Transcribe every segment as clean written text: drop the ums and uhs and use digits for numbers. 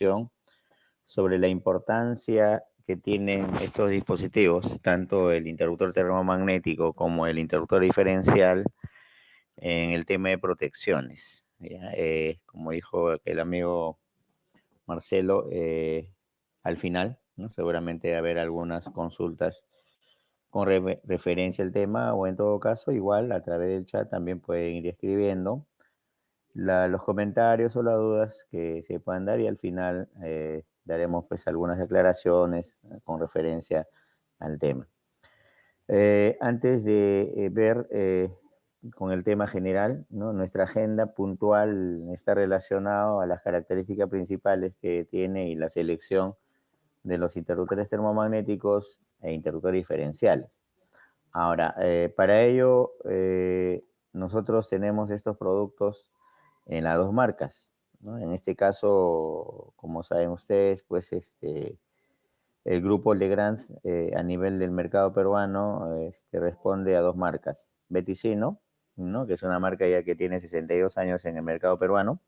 información sobre la importancia que tienen estos dispositivos, tanto el interruptor termomagnético como el interruptor diferencial, en el tema de protecciones. ¿Ya? Como dijo el amigo Marcelo, al final, ¿no? Seguramente va a haber algunas consultas con referencia al tema, o en todo caso, igual a través del chat también pueden ir escribiendo los comentarios o las dudas que se puedan dar, y al final daremos pues algunas declaraciones con referencia al tema. Antes de ver con el tema general, ¿no? Nuestra agenda puntual está relacionada a las características principales que tiene y la selección de los interruptores termomagnéticos e interruptores diferenciales. Ahora, para ello, nosotros tenemos estos productos en las dos marcas, ¿no? En este caso, como saben ustedes, pues el grupo Legrand a nivel del mercado peruano responde a dos marcas. Beticino, ¿no? Que es una marca ya que tiene 62 años en el mercado peruano,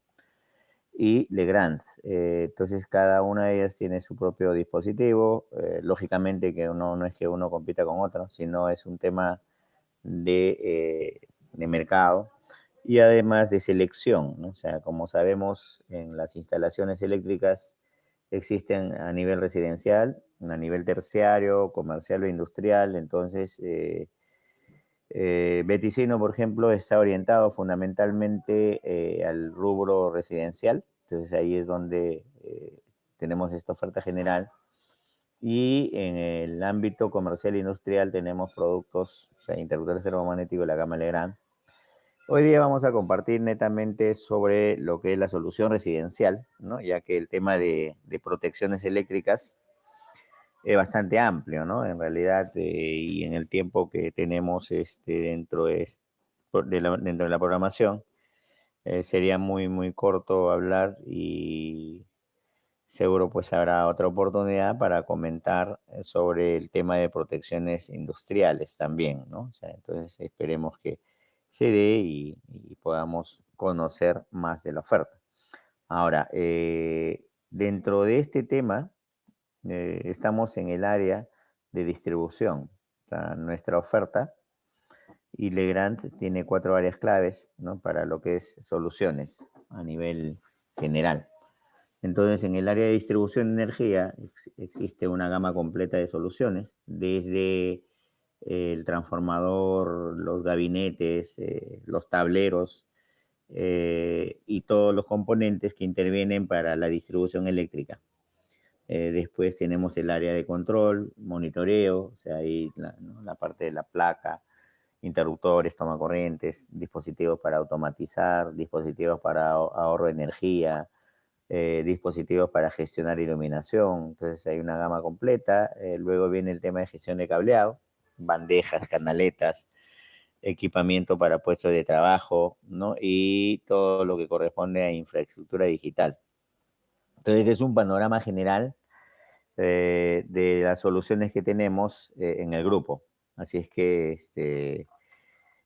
y Legrand. Entonces, cada una de ellas tiene su propio dispositivo. Lógicamente que no es que uno compita con otro, sino es un tema de mercado y además de selección, ¿no? O sea, como sabemos, en las instalaciones eléctricas existen a nivel residencial, a nivel terciario, comercial o industrial. Entonces, Beticino, por ejemplo, está orientado fundamentalmente al rubro residencial. Entonces, ahí es donde tenemos esta oferta general. Y en el ámbito comercial e industrial tenemos productos, o sea, interruptores termomagnéticos de la gama Legrand. Hoy día vamos a compartir netamente sobre lo que es la solución residencial, ¿no? Ya que el tema de protecciones eléctricas es bastante amplio, ¿no? En realidad, y en el tiempo que tenemos dentro de la programación, sería muy, muy corto hablar, y seguro pues habrá otra oportunidad para comentar sobre el tema de protecciones industriales también, ¿no? O sea, entonces esperemos que se dé y podamos conocer más de la oferta. Ahora, dentro de este tema, estamos en el área de distribución. O sea, nuestra oferta, y Legrand tiene 4 áreas claves, ¿no? Para lo que es soluciones a nivel general. Entonces, en el área de distribución de energía existe una gama completa de soluciones, desde el transformador, los gabinetes, los tableros, y todos los componentes que intervienen para la distribución eléctrica. Después tenemos el área de control, monitoreo, o sea, ahí ¿no? La parte de la placa, interruptores, tomacorrientes, dispositivos para automatizar, dispositivos para ahorro de energía, dispositivos para gestionar iluminación. Entonces hay una gama completa. Luego viene el tema de gestión de cableado, bandejas, canaletas, equipamiento para puestos de trabajo, ¿no? Y todo lo que corresponde a infraestructura digital. Entonces es un panorama general de las soluciones que tenemos en el grupo. Así es que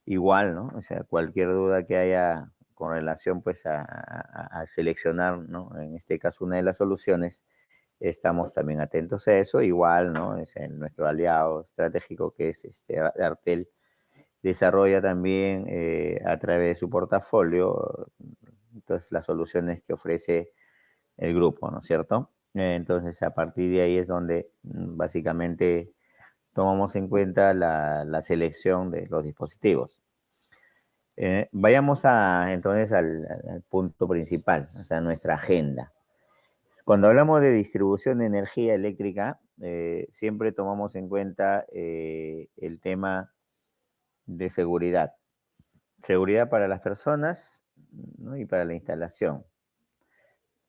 igual, ¿no? O sea, cualquier duda que haya con relación pues a seleccionar, ¿no? En este caso una de las soluciones, estamos también atentos a eso. Igual, ¿no? Es nuestro aliado estratégico, que es Artel, desarrolla también a través de su portafolio, entonces, las soluciones que ofrece el grupo, ¿no es cierto? Entonces, a partir de ahí es donde básicamente tomamos en cuenta la selección de los dispositivos. Vayamos entonces al punto principal, o sea, nuestra agenda. Cuando hablamos de distribución de energía eléctrica, siempre tomamos en cuenta el tema de seguridad. Seguridad para las personas, ¿no? Y para la instalación.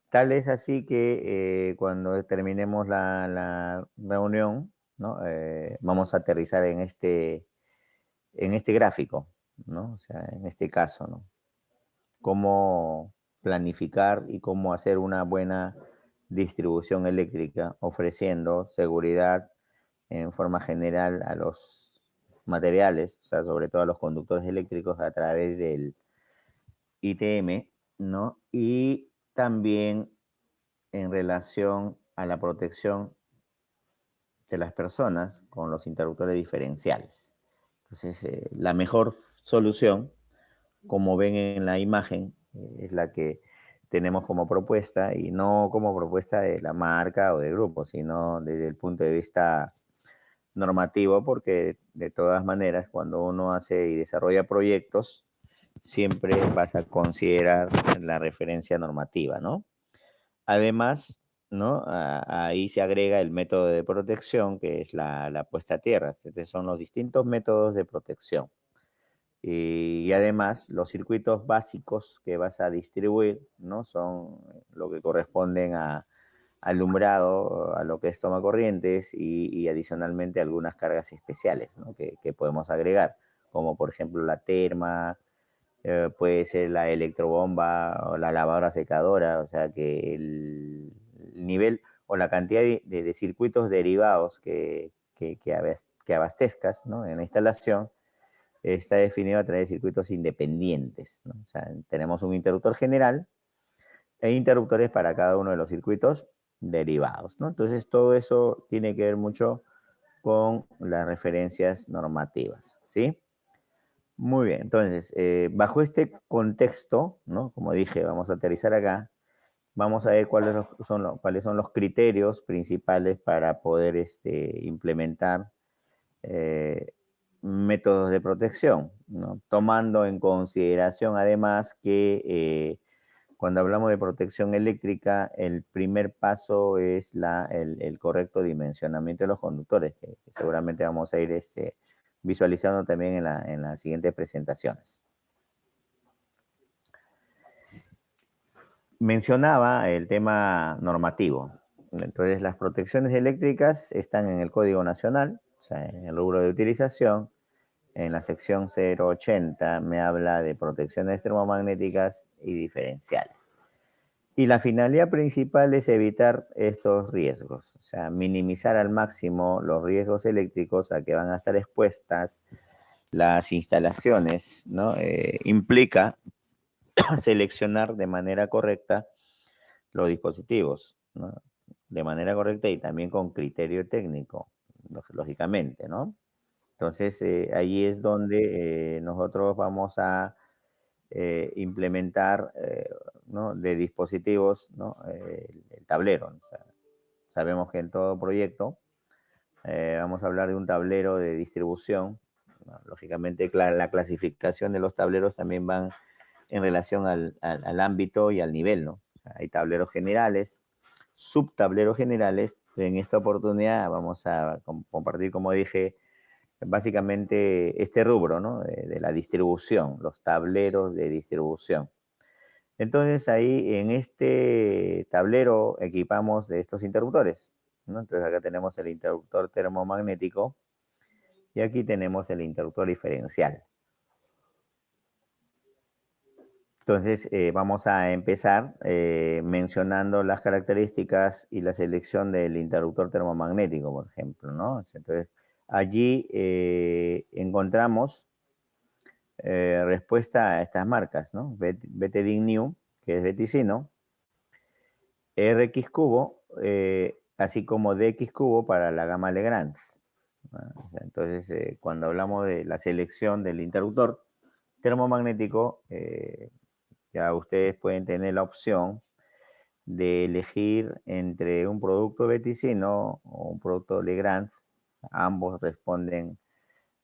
Tal es así que cuando terminemos la reunión, ¿no? Vamos a aterrizar en este gráfico, ¿no? O sea, en este caso, ¿no? Cómo planificar y cómo hacer una buena distribución eléctrica, ofreciendo seguridad en forma general a los materiales, o sea, sobre todo a los conductores eléctricos, a través del ITM, ¿no? Y también en relación a la protección de las personas con los interruptores diferenciales. Entonces, la mejor solución, como ven en la imagen, es la que tenemos como propuesta y no como propuesta de la marca o del grupo, sino desde el punto de vista normativo, porque de todas maneras, cuando uno hace y desarrolla proyectos, siempre vas a considerar la referencia normativa, ¿no? Además, ¿no? Ahí se agrega el método de protección, que es la puesta a tierra. Estos son los distintos métodos de protección. Y además, los circuitos básicos que vas a distribuir, ¿no? Son lo que corresponden a alumbrado, a lo que es toma corrientes y adicionalmente algunas cargas especiales, ¿no? Que podemos agregar, como por ejemplo la terma, puede ser la electrobomba o la lavadora secadora, o sea que el nivel o la cantidad de circuitos derivados que abastezcas, ¿no? En la instalación está definido a través de circuitos independientes, ¿no? O sea, tenemos un interruptor general e interruptores para cada uno de los circuitos derivados, ¿no? Entonces todo eso tiene que ver mucho con las referencias normativas, ¿sí? Muy bien, entonces, bajo este contexto, ¿no? Como dije, vamos a aterrizar acá, vamos a ver cuáles son los criterios principales para poder implementar eh, métodos de protección, ¿no? Tomando en consideración además que cuando hablamos de protección eléctrica, el primer paso es el correcto dimensionamiento de los conductores, que seguramente vamos a ir visualizando también en las siguientes presentaciones. Mencionaba el tema normativo. Entonces, las protecciones eléctricas están en el Código Nacional, o sea, en el rubro de utilización. En la sección 080 me habla de protecciones termomagnéticas y diferenciales. Y la finalidad principal es evitar estos riesgos, o sea, minimizar al máximo los riesgos eléctricos a que van a estar expuestas las instalaciones, ¿no? Implica seleccionar de manera correcta los dispositivos, ¿no? De manera correcta y también con criterio técnico, lógicamente, ¿no? Entonces, ahí es donde nosotros vamos a implementar, ¿no? De dispositivos, ¿no? El tablero. O sea, sabemos que en todo proyecto vamos a hablar de un tablero de distribución, ¿no? Lógicamente, la clasificación de los tableros también van en relación al ámbito y al nivel, ¿no? O sea, hay tableros generales, subtableros generales. En esta oportunidad vamos a compartir, como dije, básicamente este rubro, ¿no? De la distribución, los tableros de distribución. Entonces ahí en este tablero equipamos de estos interruptores, ¿no? Entonces acá tenemos el interruptor termomagnético y aquí tenemos el interruptor diferencial. Entonces vamos a empezar mencionando las características y la selección del interruptor termomagnético, por ejemplo, ¿no? Entonces allí encontramos respuesta a estas marcas, ¿no? BTD New, que es Beticino, RX Cubo, así como DX Cubo para la gama Legrand. O sea, entonces, cuando hablamos de la selección del interruptor termomagnético, ya ustedes pueden tener la opción de elegir entre un producto Beticino o un producto Legrand. Ambos responden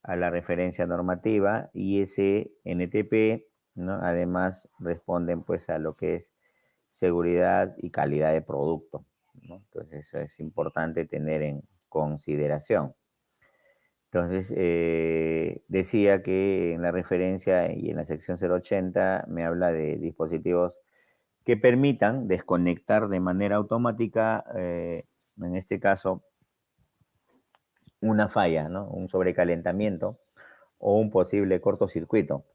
a la referencia normativa y ese NTP, ¿no? Además responden pues a lo que es seguridad y calidad de producto, ¿no? Entonces eso es importante tener en consideración. Entonces decía que en la referencia y en la sección 080 me habla de dispositivos que permitan desconectar de manera automática, en este caso, una falla, ¿no? Un sobrecalentamiento o un posible cortocircuito,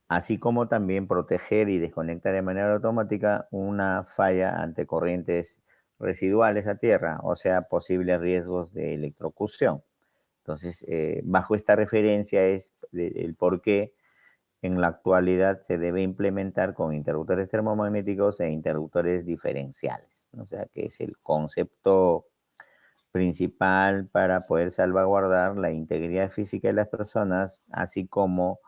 así como también proteger y desconectar de manera automática una falla ante corrientes residuales a tierra, o sea, posibles riesgos de electrocución. Entonces, bajo esta referencia es el por qué en la actualidad se debe implementar con interruptores termomagnéticos e interruptores diferenciales, ¿no? O sea, que es el concepto principal para poder salvaguardar la integridad física de las personas, así como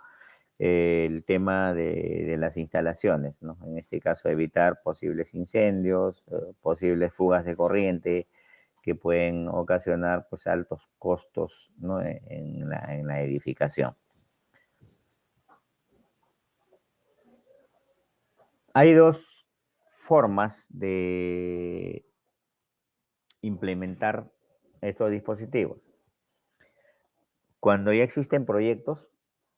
el tema de las instalaciones, ¿no? En este caso, evitar posibles incendios, posibles fugas de corriente que pueden ocasionar pues, altos costos, ¿no? En la edificación. Hay dos formas de implementar estos dispositivos. Cuando ya existen proyectos,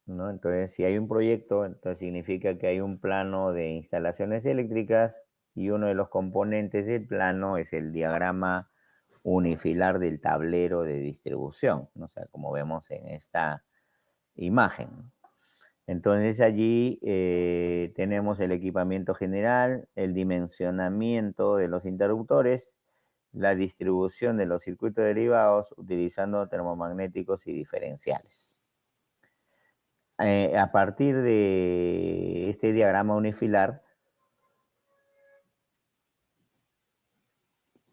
¿no? Entonces, si hay un proyecto, entonces significa que hay un plano de instalaciones eléctricas y uno de los componentes del plano es el diagrama unifilar del tablero de distribución, ¿no? O sea, como vemos en esta imagen. Entonces allí tenemos el equipamiento general, el dimensionamiento de los interruptores, la distribución de los circuitos derivados utilizando termomagnéticos y diferenciales. A partir de este diagrama unifilar,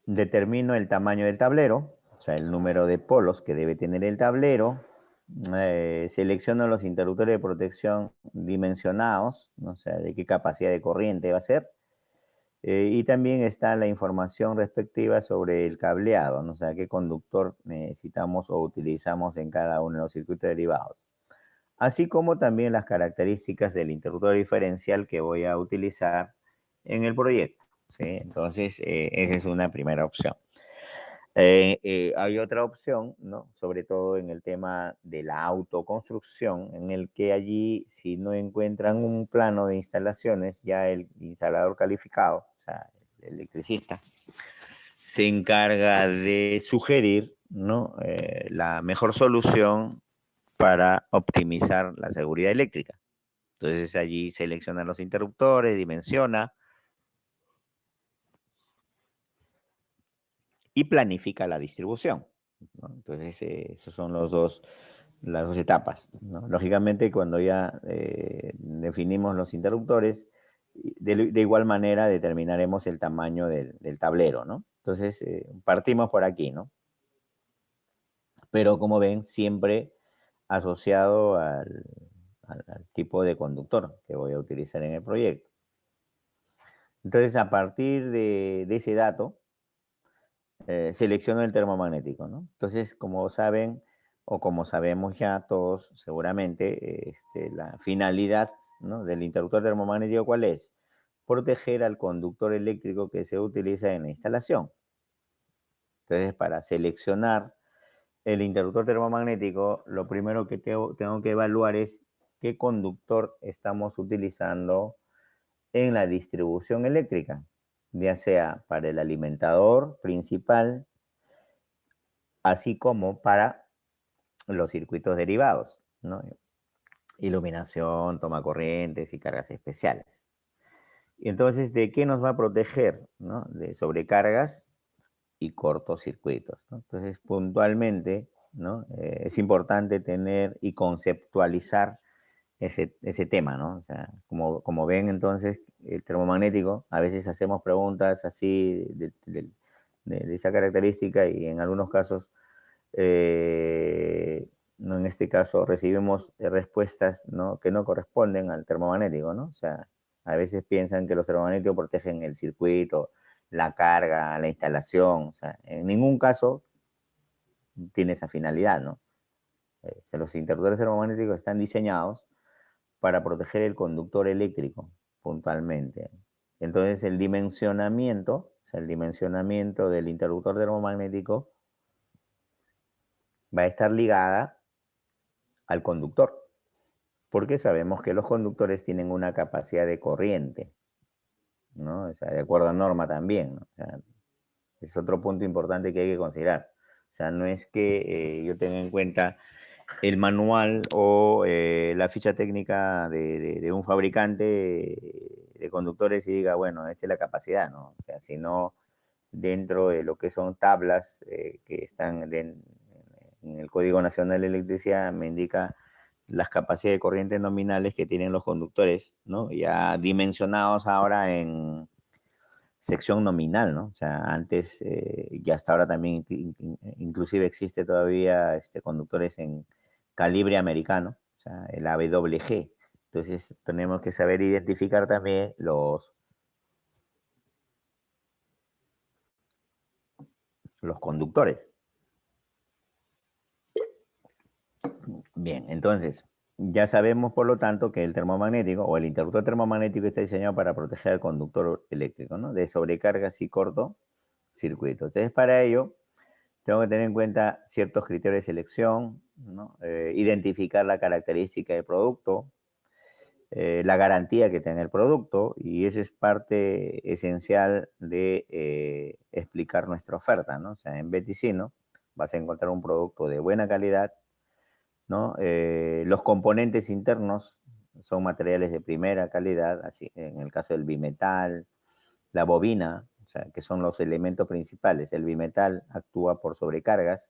determino el tamaño del tablero, o sea, el número de polos que debe tener el tablero. Selecciono los interruptores de protección dimensionados, ¿no? O sea, de qué capacidad de corriente va a ser. Y también está la información respectiva sobre el cableado, ¿no? O sea, qué conductor necesitamos o utilizamos en cada uno de los circuitos derivados. Así como también las características del interruptor diferencial que voy a utilizar en el proyecto, ¿sí? Entonces, esa es una primera opción. Hay otra opción, ¿no? Sobre todo en el tema de la autoconstrucción, en el que allí, si no encuentran un plano de instalaciones, ya el instalador calificado, o sea, el electricista, se encarga de sugerir, ¿no? La mejor solución para optimizar la seguridad eléctrica. Entonces allí selecciona los interruptores, dimensiona y planifica la distribución, ¿no? Entonces, esos son las dos etapas, ¿no? Lógicamente, cuando ya definimos los interruptores, de igual manera determinaremos el tamaño del tablero, ¿no? Entonces, partimos por aquí, ¿no? Pero como ven, siempre asociado al tipo de conductor que voy a utilizar en el proyecto. Entonces, a partir de ese dato, selecciono el termomagnético, ¿no? Entonces, como saben, o como sabemos ya todos, seguramente, la finalidad, ¿no? Del interruptor termomagnético, ¿cuál es? Proteger al conductor eléctrico que se utiliza en la instalación. Entonces, para seleccionar el interruptor termomagnético, lo primero que tengo que evaluar es qué conductor estamos utilizando en la distribución eléctrica, ya sea para el alimentador principal, así como para los circuitos derivados, ¿no? Iluminación, toma corrientes y cargas especiales. Y entonces, ¿de qué nos va a proteger? ¿No? De sobrecargas y cortocircuitos, ¿no? Entonces, puntualmente, ¿no? Es importante tener y conceptualizar ese tema, ¿no? O sea, como ven, entonces, el termomagnético, a veces hacemos preguntas así de esa característica y en algunos casos no, en este caso recibimos respuestas, ¿no? Que no corresponden al termomagnético, ¿no? O sea, a veces piensan que los termomagnéticos protegen el circuito, la carga, la instalación, o sea, en ningún caso tiene esa finalidad, ¿no? O sea, los interruptores termomagnéticos están diseñados para proteger el conductor eléctrico, puntualmente. Entonces, el dimensionamiento, o sea, el dimensionamiento del interruptor termomagnético va a estar ligada al conductor, porque sabemos que los conductores tienen una capacidad de corriente, ¿no? O sea, de acuerdo a norma también, ¿no? O sea, es otro punto importante que hay que considerar. O sea, no es que yo tenga en cuenta el manual o la ficha técnica de un fabricante de conductores y diga, bueno, esta es la capacidad, ¿no? O sea, sino dentro de lo que son tablas que están en el Código Nacional de Electricidad, me indica las capacidades de corriente nominales que tienen los conductores, ¿no? Ya dimensionados ahora en sección nominal, ¿no? O sea, antes y hasta ahora también inclusive existe todavía conductores en calibre americano, o sea, el AWG. Entonces tenemos que saber identificar también los conductores. Bien, entonces, ya sabemos, por lo tanto, que el termomagnético o el interruptor termomagnético está diseñado para proteger al conductor eléctrico, ¿no? De sobrecargas y cortocircuitos. Entonces, para ello, tengo que tener en cuenta ciertos criterios de selección, ¿no? Identificar la característica del producto, la garantía que tenga el producto, y eso es parte esencial de explicar nuestra oferta, ¿no? O sea, en Beticino vas a encontrar un producto de buena calidad, ¿no? Los componentes internos son materiales de primera calidad, así en el caso del bimetal, la bobina, o sea, que son los elementos principales. El bimetal actúa por sobrecargas,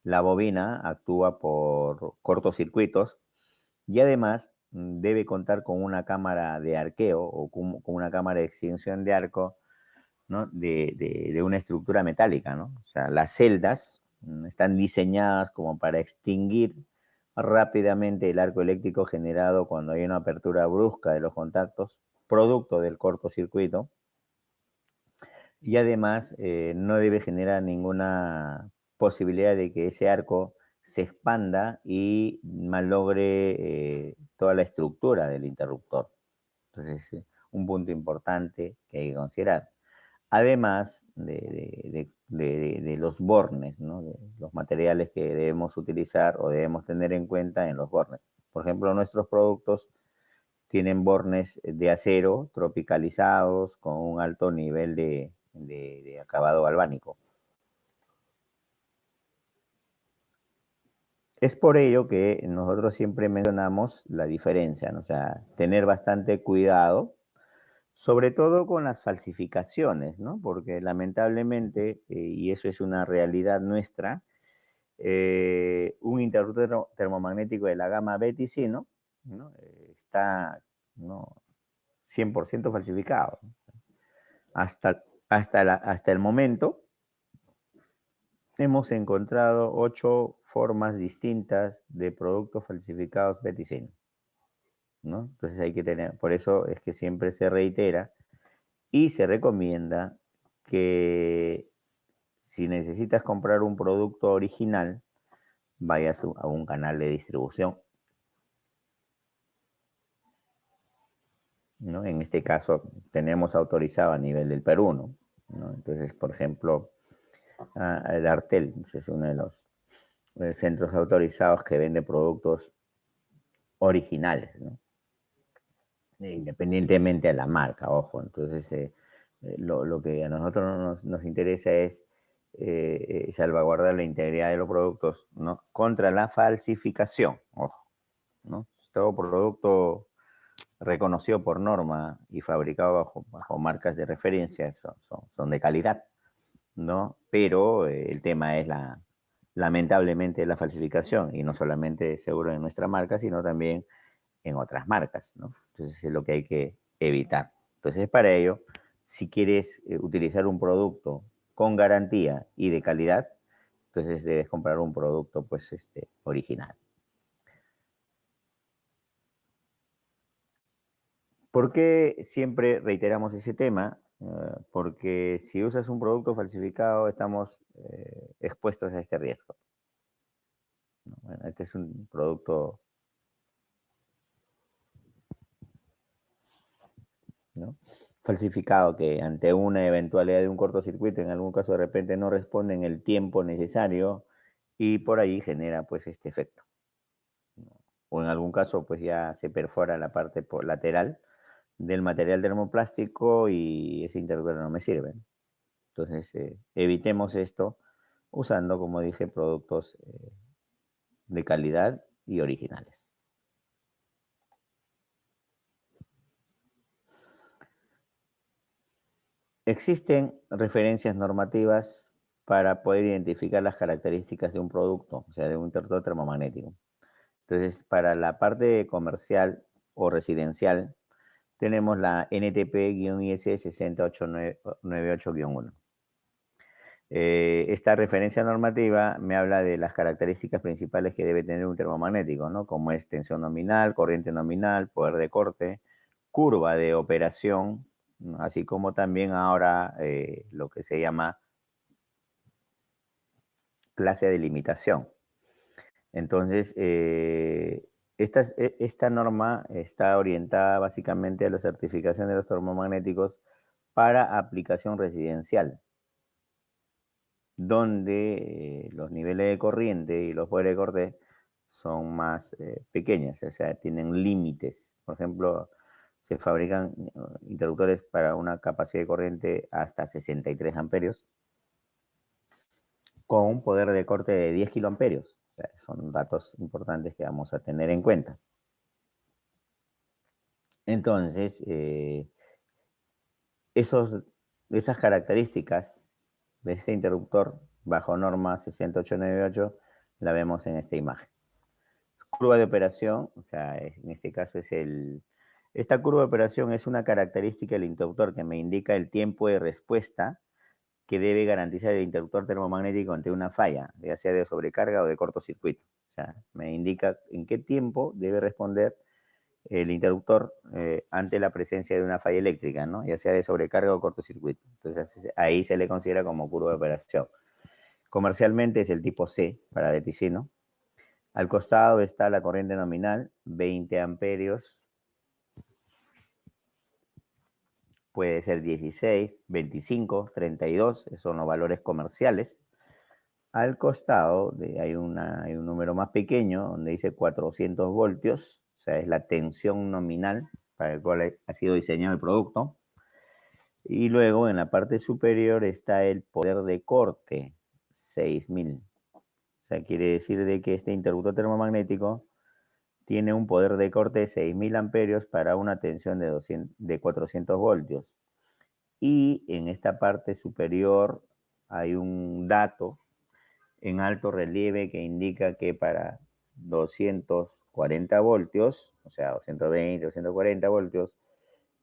la bobina actúa por cortocircuitos y además debe contar con una cámara de arqueo o con una cámara de extinción de arco, ¿no? de una estructura metálica, ¿no? O sea, las celdas están diseñadas como para extinguir rápidamente el arco eléctrico generado cuando hay una apertura brusca de los contactos, producto del cortocircuito, y además no debe generar ninguna posibilidad de que ese arco se expanda y malogre toda la estructura del interruptor. Entonces, un punto importante que hay que considerar. Además de los bornes, ¿no? De los materiales que debemos utilizar o debemos tener en cuenta en los bornes. Por ejemplo, nuestros productos tienen bornes de acero tropicalizados con un alto nivel de acabado galvánico. Es por ello que nosotros siempre mencionamos la diferencia, ¿no? O sea, tener bastante cuidado, sobre todo con las falsificaciones, ¿no? Porque lamentablemente, y eso es una realidad nuestra, un interruptor termomagnético de la gama BTC, ¿no? Está, ¿no? 100% falsificado. Hasta el momento hemos encontrado 8 formas distintas de productos falsificados BTC, ¿no? Entonces hay que tener, por eso es que siempre se reitera y se recomienda que si necesitas comprar un producto original, vayas a un canal de distribución, ¿no? En este caso tenemos autorizado a nivel del Perú, ¿no? Entonces, por ejemplo, Dartel es uno de los centros autorizados que vende productos originales, ¿no? Independientemente de la marca, ojo. Entonces, lo que a nosotros nos interesa es salvaguardar la integridad de los productos, ¿no? Contra la falsificación, ojo, ¿no? Todo producto reconocido por norma y fabricado bajo marcas de referencia son de calidad, ¿no? Pero el tema es lamentablemente la falsificación, y no solamente seguro en nuestra marca, sino también en otras marcas, ¿no? Entonces es lo que hay que evitar. Entonces, para ello, si quieres utilizar un producto con garantía y de calidad, entonces debes comprar un producto, pues, original. ¿Por qué siempre reiteramos ese tema? Porque si usas un producto falsificado, estamos expuestos a este riesgo, ¿no? Bueno, este es un producto, ¿no? Falsificado que ante una eventualidad de un cortocircuito, en algún caso de repente no responde en el tiempo necesario y por ahí genera pues este efecto, ¿no? O en algún caso pues ya se perfora la parte lateral del material termoplástico y ese interruptor no me sirve. Entonces evitemos esto usando, como dije, productos de calidad y originales. Existen referencias normativas para poder identificar las características de un producto, o sea, de un interruptor termomagnético. Entonces, para la parte comercial o residencial, tenemos la NTP-IS 60898-1. Esta referencia normativa me habla de las características principales que debe tener un termomagnético, ¿no? Como es tensión nominal, corriente nominal, poder de corte, curva de operación, ¿no? Así como también ahora lo que se llama clase de limitación. Entonces, esta norma está orientada básicamente a la certificación de los termomagnéticos para aplicación residencial, donde los niveles de corriente y los poderes de corte son más pequeños, o sea, tienen límites. Por ejemplo, se fabrican interruptores para una capacidad de corriente hasta 63 amperios con un poder de corte de 10 kiloamperios. O sea, son datos importantes que vamos a tener en cuenta. Entonces, esas características de este interruptor bajo norma 60898 la vemos en esta imagen. Curva de operación, o sea, en este caso esta curva de operación es una característica del interruptor que me indica el tiempo de respuesta que debe garantizar el interruptor termomagnético ante una falla, ya sea de sobrecarga o de cortocircuito. O sea, me indica en qué tiempo debe responder el interruptor ante la presencia de una falla eléctrica, ¿no? Ya sea de sobrecarga o cortocircuito. Entonces, ahí se le considera como curva de operación. Comercialmente es el tipo C para de Ticino. Al costado está la corriente nominal, 20 amperios. Puede ser 16, 25, 32, esos son los valores comerciales. Al costado hay un número más pequeño donde dice 400 voltios, o sea, es la tensión nominal para el cual ha sido diseñado el producto. Y luego en la parte superior está el poder de corte, 6000. O sea, quiere decir de que este interruptor termomagnético tiene un poder de corte de 6000 amperios para una tensión de 400 voltios. Y en esta parte superior hay un dato en alto relieve que indica que para 240 voltios, o sea, 220, 240 voltios,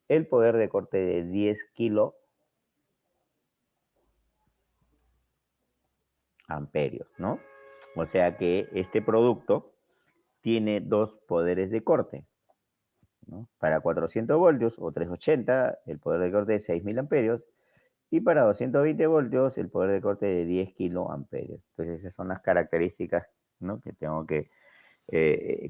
el poder de corte de 10 kiloamperios, ¿no? O sea que este producto tiene dos poderes de corte, ¿no? Para 400 voltios o 380, el poder de corte de 6000 amperios, y para 220 voltios, el poder de corte de 10 kiloamperios. Entonces, esas son las características, ¿no?, que tengo que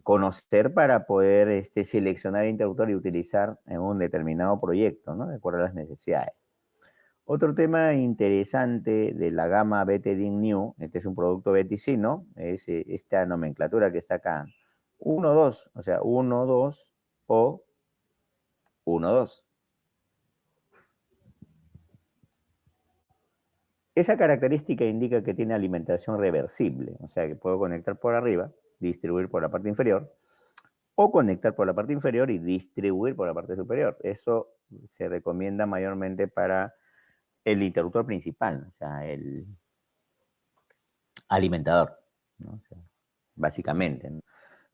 conocer para poder seleccionar el interruptor y utilizar en un determinado proyecto, ¿no?, de acuerdo a las necesidades. Otro tema interesante de la gama BTDIN New, este es un producto Beticino, es esta nomenclatura que está acá, 1-2, o sea, 1-2 o 1-2. Esa característica indica que tiene alimentación reversible, o sea que puedo conectar por arriba, distribuir por la parte inferior, o conectar por la parte inferior y distribuir por la parte superior. Eso se recomienda mayormente para el interruptor principal, o sea, el alimentador, ¿no? O sea, básicamente, ¿no?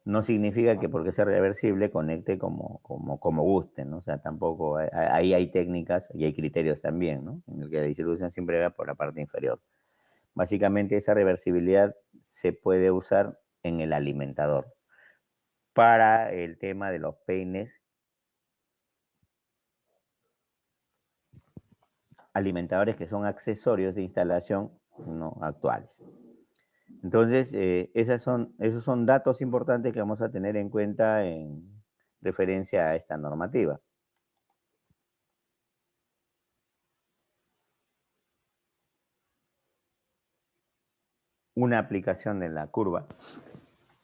No significa que porque sea reversible conecte como guste, ¿no? O sea, tampoco, ahí hay técnicas y hay criterios también, ¿no? En el que la distribución siempre va por la parte inferior. Básicamente esa reversibilidad se puede usar en el alimentador. Para el tema de los peines alimentadores que son accesorios de instalación no actuales. Entonces, esos son datos importantes que vamos a tener en cuenta en referencia a esta normativa. Una aplicación de la curva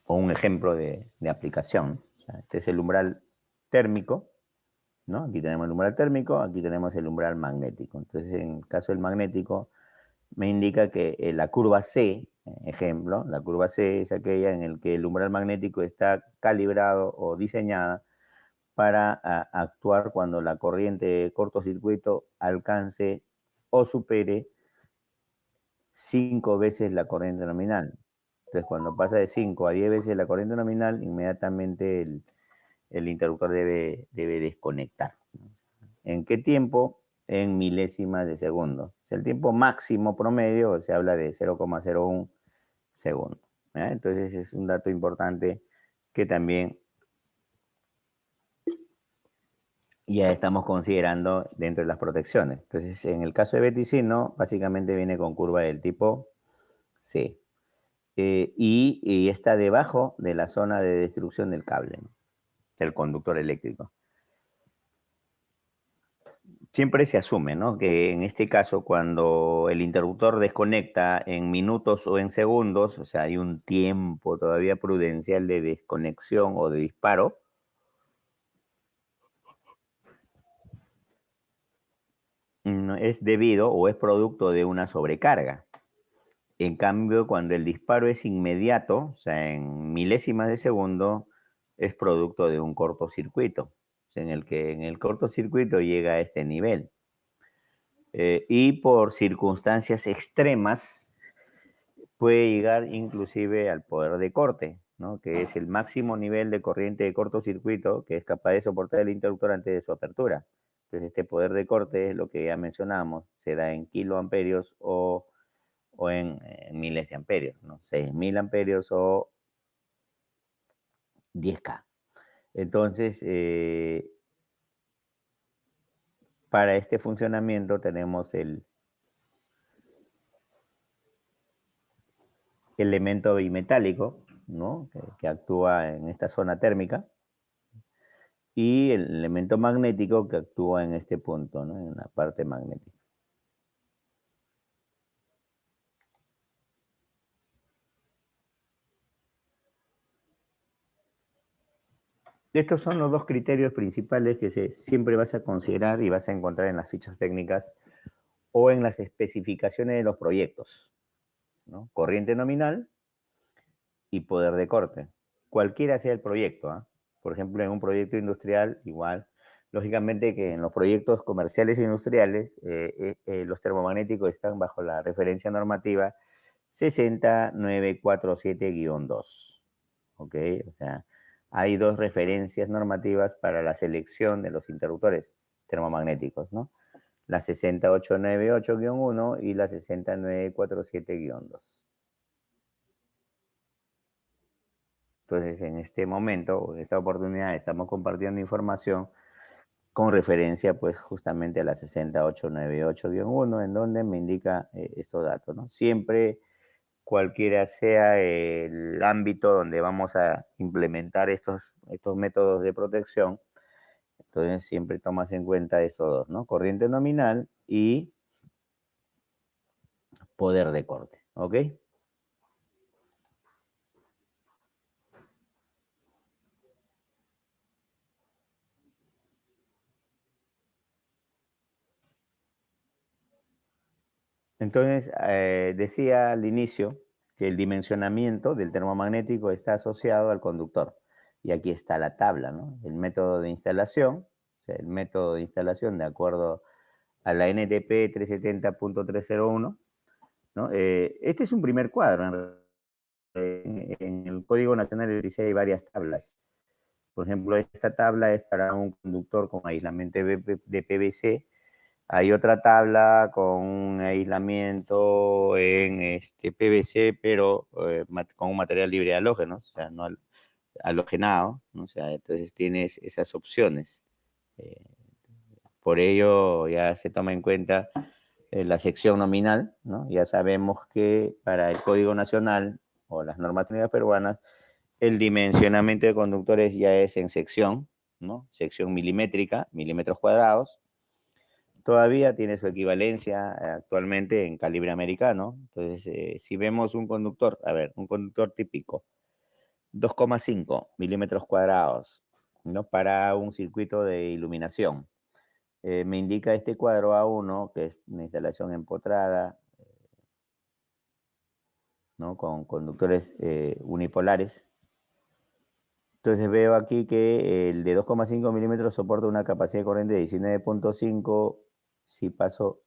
o un ejemplo de aplicación. O sea, este es el umbral térmico, ¿no? Aquí tenemos el umbral térmico, aquí tenemos el umbral magnético. Entonces, en el caso del magnético, me indica que la curva C, ejemplo, la curva C es aquella en la que el umbral magnético está calibrado o diseñada para actuar cuando la corriente de cortocircuito alcance o supere 5 veces la corriente nominal. Entonces, cuando pasa de 5 a 10 veces la corriente nominal, inmediatamente el interruptor debe desconectar. ¿En qué tiempo? En milésimas de segundo. O sea, el tiempo máximo promedio se habla de 0,01 segundo. Entonces, es un dato importante que también ya estamos considerando dentro de las protecciones. Entonces, en el caso de Beticino, básicamente viene con curva del tipo C. Y está debajo de la zona de destrucción del cable, ¿no? Del conductor eléctrico. Siempre se asume, ¿no?, que en este caso, cuando el interruptor desconecta en minutos o en segundos, o sea, hay un tiempo todavía prudencial de desconexión o de disparo, es debido o es producto de una sobrecarga. En cambio, cuando el disparo es inmediato, o sea, en milésimas de segundo, es producto de un cortocircuito, o sea, en el que en el cortocircuito llega a este nivel. Y por circunstancias extremas puede llegar inclusive al poder de corte, ¿no?, que es el máximo nivel de corriente de cortocircuito que es capaz de soportar el interruptor antes de su apertura. Entonces, este poder de corte es lo que ya mencionamos, se da en kiloamperios o en miles de amperios, ¿no? 6.000 amperios o 10K. Entonces, para este funcionamiento tenemos el elemento bimetálico, ¿no?, que actúa en esta zona térmica, y el elemento magnético que actúa en este punto, ¿no?, en la parte magnética. Estos son los dos criterios principales que siempre vas a considerar y vas a encontrar en las fichas técnicas o en las especificaciones de los proyectos, ¿no? Corriente nominal y poder de corte. Cualquiera sea el proyecto, ¿ah? Por ejemplo, en un proyecto industrial, igual. Lógicamente que en los proyectos comerciales e industriales, los termomagnéticos están bajo la referencia normativa 60947-2. ¿Ok? O sea, hay dos referencias normativas para la selección de los interruptores termomagnéticos, ¿no? La 60898-1 y la 60947-2. Entonces, en este momento, en esta oportunidad, estamos compartiendo información con referencia, pues, justamente a la 60898-1, en donde me indica estos datos, ¿no? Siempre, cualquiera sea el ámbito donde vamos a implementar estos métodos de protección, entonces siempre tomas en cuenta esos dos, ¿no? Corriente nominal y poder de corte, ¿ok? Entonces, decía al inicio que el dimensionamiento del termomagnético está asociado al conductor. Y aquí está la tabla, ¿no? El método de instalación, o sea, el método de instalación de acuerdo a la NTP 370.301, ¿no? Este es un primer cuadro. En el Código Nacional Electricidad hay varias tablas. Por ejemplo, esta tabla es para un conductor con aislamiento de PVC. Hay otra tabla con un aislamiento en PVC, pero con un material libre de halógenos, o sea, no halogenado, ¿no? O sea, entonces tienes esas opciones. Eh, por ello ya se toma en cuenta la sección nominal, ¿no? Ya sabemos que para el Código Nacional o las normativas peruanas, el dimensionamiento de conductores ya es en sección, ¿no? Sección milimétrica, milímetros cuadrados. Todavía tiene su equivalencia actualmente en calibre americano. Entonces, si vemos un conductor, a ver, un conductor típico, 2,5 milímetros cuadrados, ¿no?, para un circuito de iluminación. Me indica este cuadro A1, que es una instalación empotrada, ¿no?, con conductores unipolares. Entonces veo aquí que el de 2,5 milímetros soporta una capacidad de corriente de 19,5. Si paso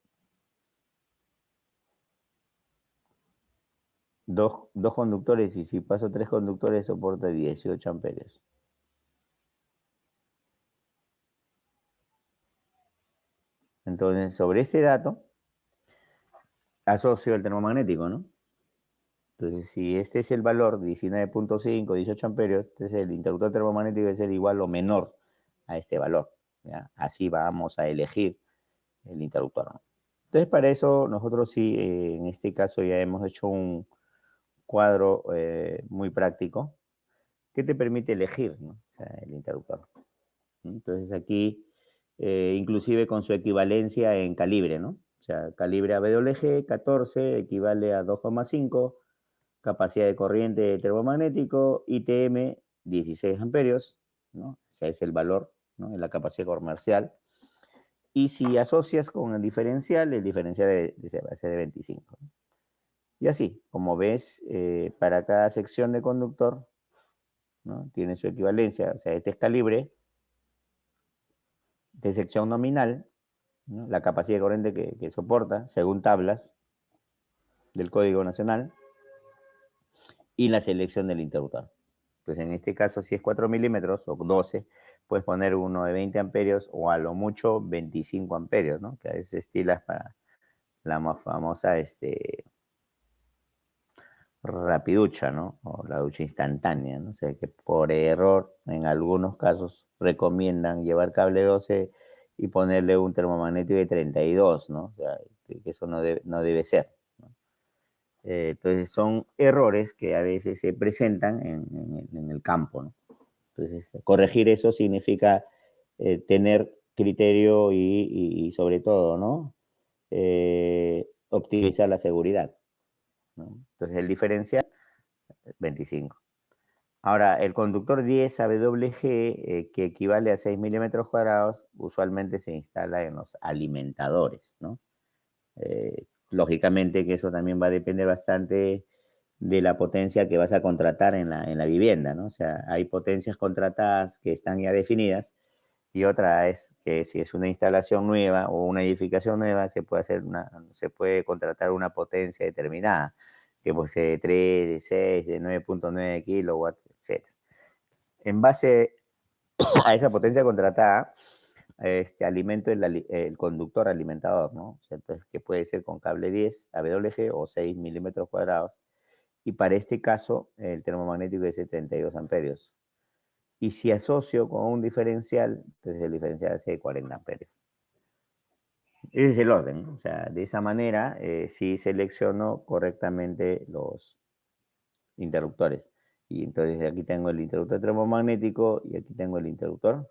dos conductores, y si paso tres conductores soporta 18 amperios. Entonces, sobre ese dato, asocio el termomagnético, ¿no? Entonces, si este es el valor, 19.5, 18 amperios, entonces el interruptor termomagnético debe ser igual o menor a este valor, ¿ya? Así vamos a elegir el interruptor, ¿no? Entonces, para eso nosotros sí, en este caso ya hemos hecho un cuadro muy práctico que te permite elegir, ¿no? O sea, el interruptor. Entonces aquí, inclusive con su equivalencia en calibre, ¿no? O sea, calibre AWG 14 equivale a 2,5, capacidad de corriente termomagnético, ITM 16 amperios, ¿no? Ese es el valor, ¿no? De la capacidad comercial. Y si asocias con el diferencial va a ser de 25. ¿No? Y así, como ves, para cada sección de conductor, ¿no? Tiene su equivalencia, o sea, este es calibre de sección nominal, ¿no? La capacidad de corriente que soporta, según tablas del Código Nacional, y la selección del interruptor. Pues en este caso, si es 4 milímetros o 12, puedes poner uno de 20 amperios o a lo mucho 25 amperios, ¿no? Que a veces estilas para la más famosa rapiducha, ¿no? O la ducha instantánea, ¿no? O sea, que por error, en algunos casos, recomiendan llevar cable 12 y ponerle un termomagnético de 32, ¿no? O sea, que eso no debe ser, ¿no? Entonces, son errores que a veces se presentan en el campo, ¿no? Entonces, corregir eso significa tener criterio y sobre todo, ¿no? Optimizar la seguridad, ¿no? Entonces, el diferencial 25. Ahora, el conductor 10 AWG, que equivale a 6 milímetros cuadrados, usualmente se instala en los alimentadores, ¿no? Lógicamente que eso también va a depender bastante de la potencia que vas a contratar en la vivienda, ¿no? O sea, hay potencias contratadas que están ya definidas y otra es que si es una instalación nueva o una edificación nueva, se puede contratar una potencia determinada, que puede ser de 3, de 6, de 9.9 kilowatts, etc. En base a esa potencia contratada, alimento el conductor alimentador, ¿no? O sea, entonces, que puede ser con cable 10 AWG o 6 milímetros cuadrados. Y para este caso, el termomagnético es de 32 amperios. Y si asocio con un diferencial, entonces el diferencial es de 40 amperios. Ese es el orden, ¿no? O sea, de esa manera sí selecciono correctamente los interruptores. Y entonces aquí tengo el interruptor termomagnético y aquí tengo el interruptor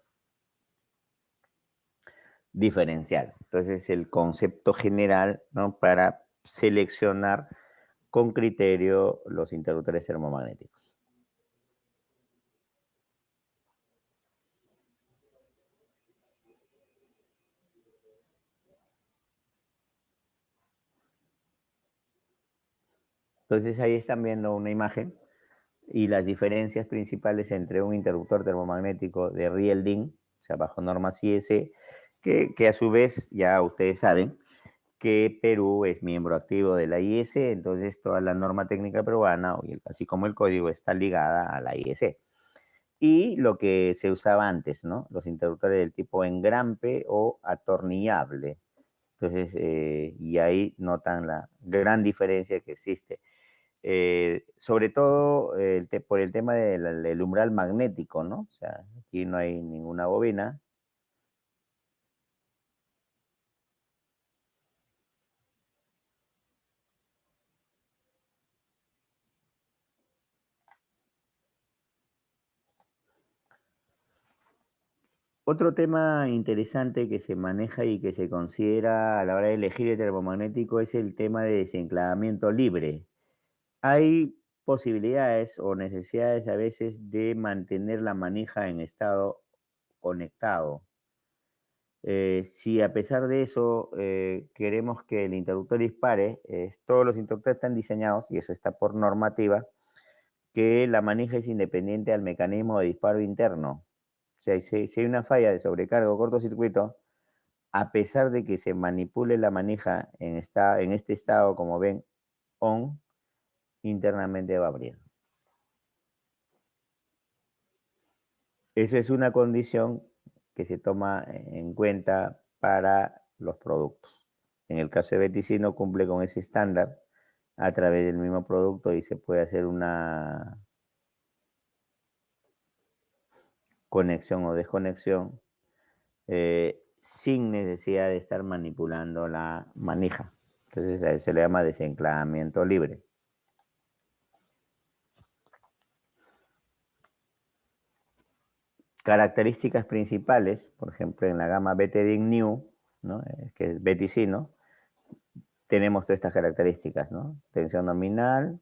diferencial. Entonces el concepto general, ¿no? Para seleccionar con criterio los interruptores termomagnéticos. Entonces ahí están viendo una imagen y las diferencias principales entre un interruptor termomagnético de Rielding, o sea, bajo normas IS, que a su vez ya ustedes saben que Perú es miembro activo de la IS, entonces toda la norma técnica peruana, así como el código, está ligada a la IS. Y lo que se usaba antes, ¿no? Los interruptores del tipo engrampe o atornillable. Entonces, y ahí notan la gran diferencia que existe. Sobre todo por el tema del umbral magnético, ¿no? O sea, aquí no hay ninguna bobina. Otro tema interesante que se maneja y que se considera a la hora de elegir el termomagnético es el tema de desenclavamiento libre. Hay posibilidades o necesidades a veces de mantener la manija en estado conectado. Si a pesar de eso queremos que el interruptor dispare, todos los interruptores están diseñados, y eso está por normativa, que la manija es independiente al mecanismo de disparo interno. O sea, si hay una falla de sobrecarga o cortocircuito, a pesar de que se manipule la manija en este estado, como ven, on, internamente va a abrir. Eso es una condición que se toma en cuenta para los productos. En el caso de Beticino cumple con ese estándar a través del mismo producto y se puede hacer una conexión o desconexión sin necesidad de estar manipulando la manija. Entonces a eso se le llama desenclavamiento libre. Características principales, por ejemplo, en la gama Betadine New, ¿no? Que es Beticino, tenemos todas estas características, ¿no? Tensión nominal,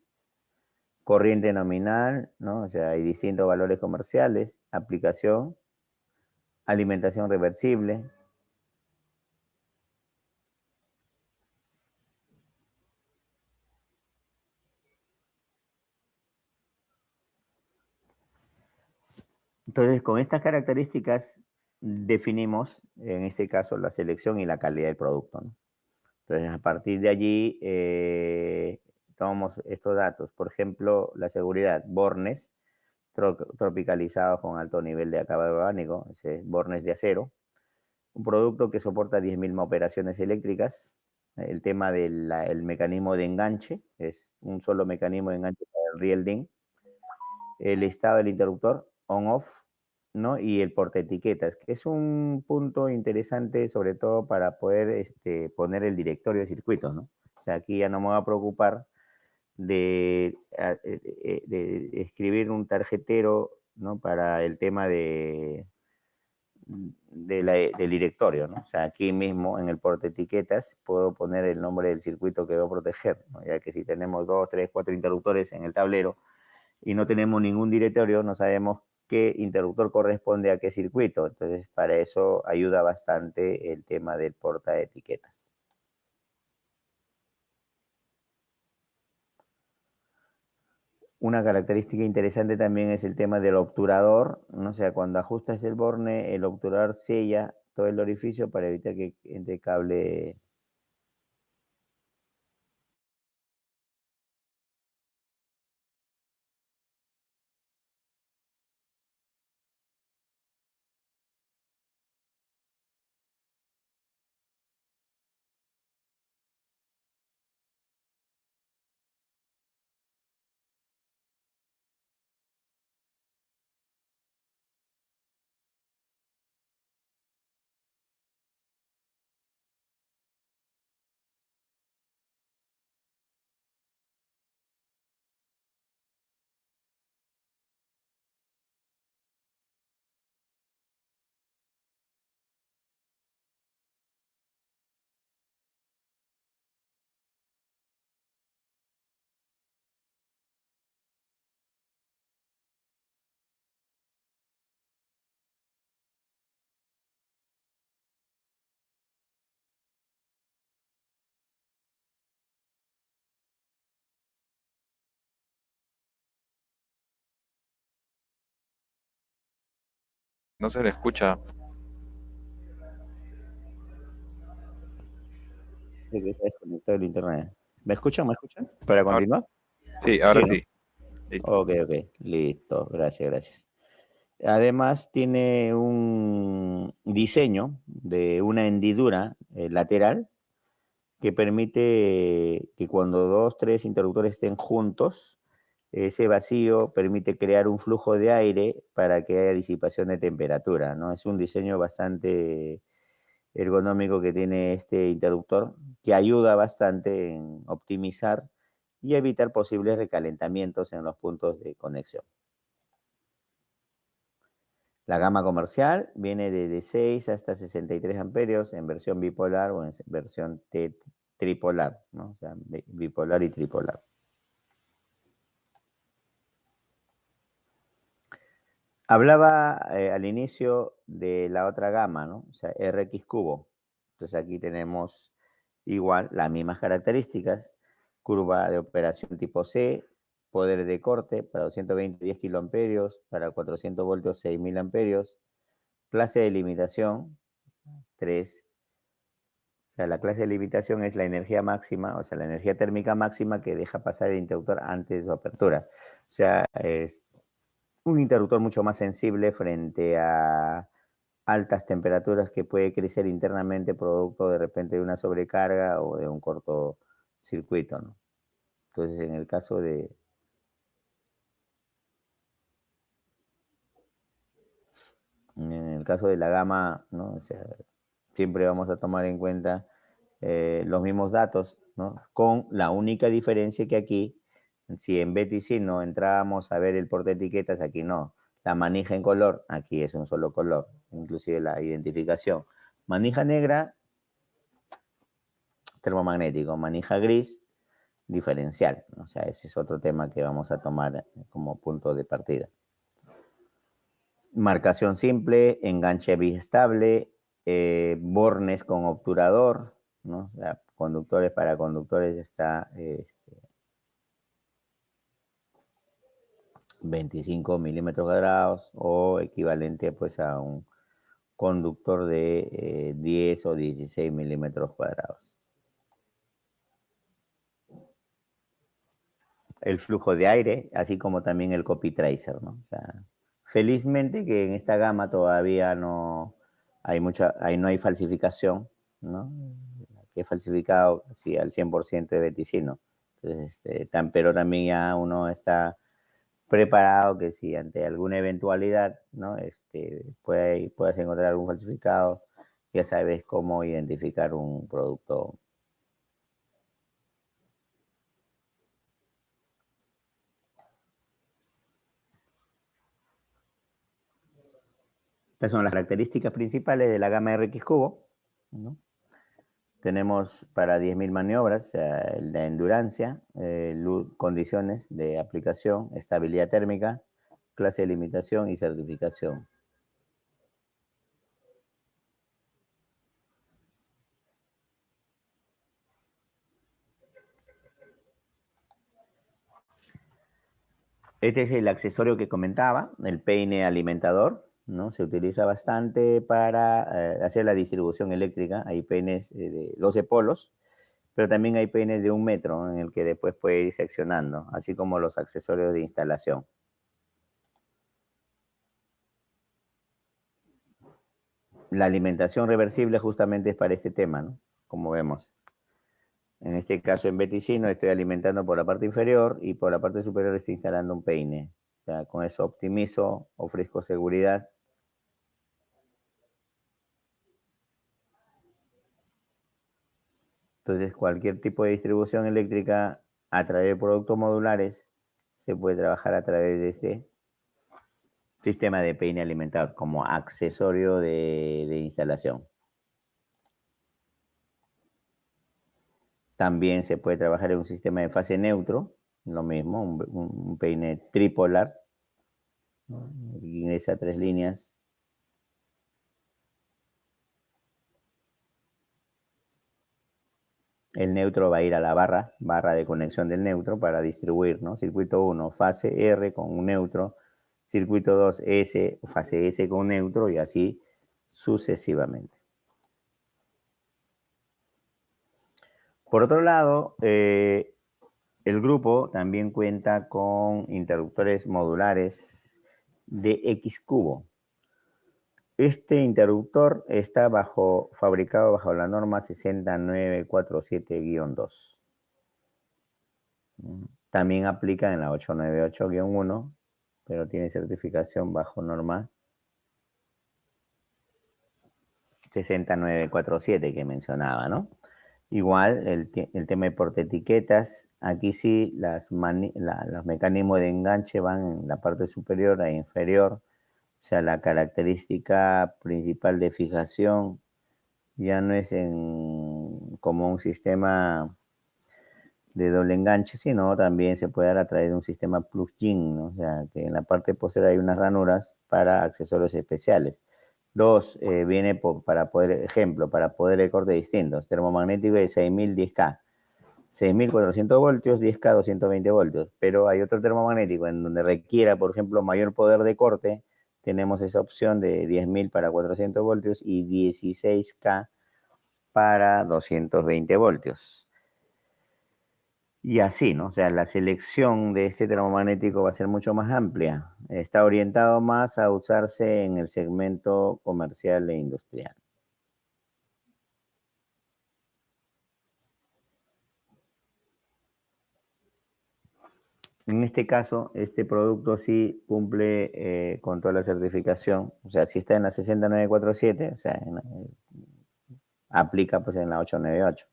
corriente nominal, ¿no? O sea, hay distintos valores comerciales, aplicación, alimentación reversible. Entonces, con estas características definimos, en este caso, la selección y la calidad del producto, ¿no? Entonces, a partir de allí, tomamos estos datos. Por ejemplo, la seguridad, bornes tropicalizados con alto nivel de acabado orgánico, bornes de acero. Un producto que soporta 10.000 operaciones eléctricas. El tema del mecanismo de enganche, es un solo mecanismo de enganche para el riel DIN. El estado del interruptor, on-off, ¿no? Y el portaetiquetas, que es un punto interesante sobre todo para poder poner el directorio de circuitos, ¿no? O sea, aquí ya no me voy a preocupar de escribir un tarjetero, ¿no? Para el tema del directorio, ¿no? O sea, aquí mismo en el portaetiquetas puedo poner el nombre del circuito que voy a proteger, ¿no? Ya que si tenemos 2, 3, 4 interruptores en el tablero, y no tenemos ningún directorio, no sabemos qué interruptor corresponde a qué circuito. Entonces, para eso ayuda bastante el tema del portaetiquetas. Una característica interesante también es el tema del obturador, ¿no? O sea, cuando ajustas el borne, el obturador sella todo el orificio para evitar que entre cable. No se le escucha. Dice que se ha desconectado el internet. ¿Me escuchan? ¿Me escuchan? ¿Para Ahora, continuar? sí, ahora Sí, ¿no? sí. Listo. Ok, ok. Listo. Gracias, gracias. Además, tiene un diseño de una hendidura lateral que permite que cuando dos, tres interruptores estén juntos, ese vacío permite crear un flujo de aire para que haya disipación de temperatura, ¿no? Es un diseño bastante ergonómico que tiene este interruptor que ayuda bastante en optimizar y evitar posibles recalentamientos en los puntos de conexión. La gama comercial viene de 6 hasta 63 amperios en versión bipolar o en versión tripolar, ¿no? O sea, bipolar y tripolar. Hablaba al inicio de la otra gama, ¿no? O sea, RX cubo. Entonces aquí tenemos igual las mismas características, curva de operación tipo C, poder de corte para 220 10 kiloamperios, para 400 voltios 6000 amperios, clase de limitación 3, sea, la clase de limitación es la energía máxima, o sea, la energía térmica máxima que deja pasar el interruptor antes de su apertura. O sea, es un interruptor mucho más sensible frente a altas temperaturas que puede crecer internamente producto de repente de una sobrecarga o de un cortocircuito, ¿no? Entonces, en el caso de la gama, ¿no? O sea, siempre vamos a tomar en cuenta los mismos datos, ¿no? Con la única diferencia que aquí, si en BTC no entrábamos a ver el porte etiquetas, aquí no. La manija en color, aquí es un solo color, inclusive la identificación. Manija negra, termomagnético. Manija gris, diferencial. O sea, ese es otro tema que vamos a tomar como punto de partida. Marcación simple, enganche bistable, bornes con obturador, ¿no? O sea, conductores para conductores está 25 milímetros cuadrados o equivalente pues a un conductor de 10 o 16 milímetros cuadrados. El flujo de aire, así como también el copy tracer, ¿no? O sea, felizmente que en esta gama todavía no hay no hay falsificación, ¿no? Que he falsificado, sí, al 100% de Beticino. Entonces, pero también ya uno está preparado que si ante alguna eventualidad, ¿no? Puedas encontrar algún falsificado, ya sabes cómo identificar un producto. Estas son las características principales de la gama RX Cubo, ¿no? Tenemos para 10.000 maniobras, la endurancia, condiciones de aplicación, estabilidad térmica, clase de limitación y certificación. Este es el accesorio que comentaba, el peine alimentador, ¿no? Se utiliza bastante para hacer la distribución eléctrica. Hay peines de 12 polos, pero también hay peines de 1 metro en el que después puede ir seccionando, así como los accesorios de instalación. La alimentación reversible justamente es para este tema, ¿no? Como vemos. En este caso en Beticino estoy alimentando por la parte inferior y por la parte superior estoy instalando un peine. O sea, con eso optimizo, ofrezco seguridad. Entonces, cualquier tipo de distribución eléctrica a través de productos modulares se puede trabajar a través de este sistema de peine alimentador como accesorio de instalación. También se puede trabajar en un sistema de fase neutro, lo mismo, un peine tripolar, ¿no? Ingresa 3 líneas. El neutro va a ir a la barra de conexión del neutro para distribuir, ¿no? Circuito 1, fase R con un neutro, circuito 2, S, fase S con un neutro y así sucesivamente. Por otro lado, el grupo también cuenta con interruptores modulares de X cubo. Este interruptor está fabricado bajo la norma 60947-2. También aplica en la 898-1, pero tiene certificación bajo norma 60947 que mencionaba, ¿no? Igual el tema de portaetiquetas, aquí sí los mecanismos de enganche van en la parte superior e inferior, o sea, la característica principal de fijación ya no es como un sistema de doble enganche, sino también se puede dar a través de un sistema plug-in, ¿no? O sea, que en la parte posterior hay unas ranuras para accesorios especiales. Dos, viene para poder de corte distintos. Termomagnético de 6.000 10K. 6.400 voltios, 10K 220 voltios. Pero hay otro termomagnético en donde requiera, por ejemplo, mayor poder de corte. Tenemos esa opción de 10.000 para 400 voltios y 16K para 220 voltios. Y así, ¿no? O sea, la selección de este termomagnético va a ser mucho más amplia. Está orientado más a usarse en el segmento comercial e industrial. En este caso, este producto sí cumple con toda la certificación. O sea, si está en la 60947, o sea, aplica pues en la 898.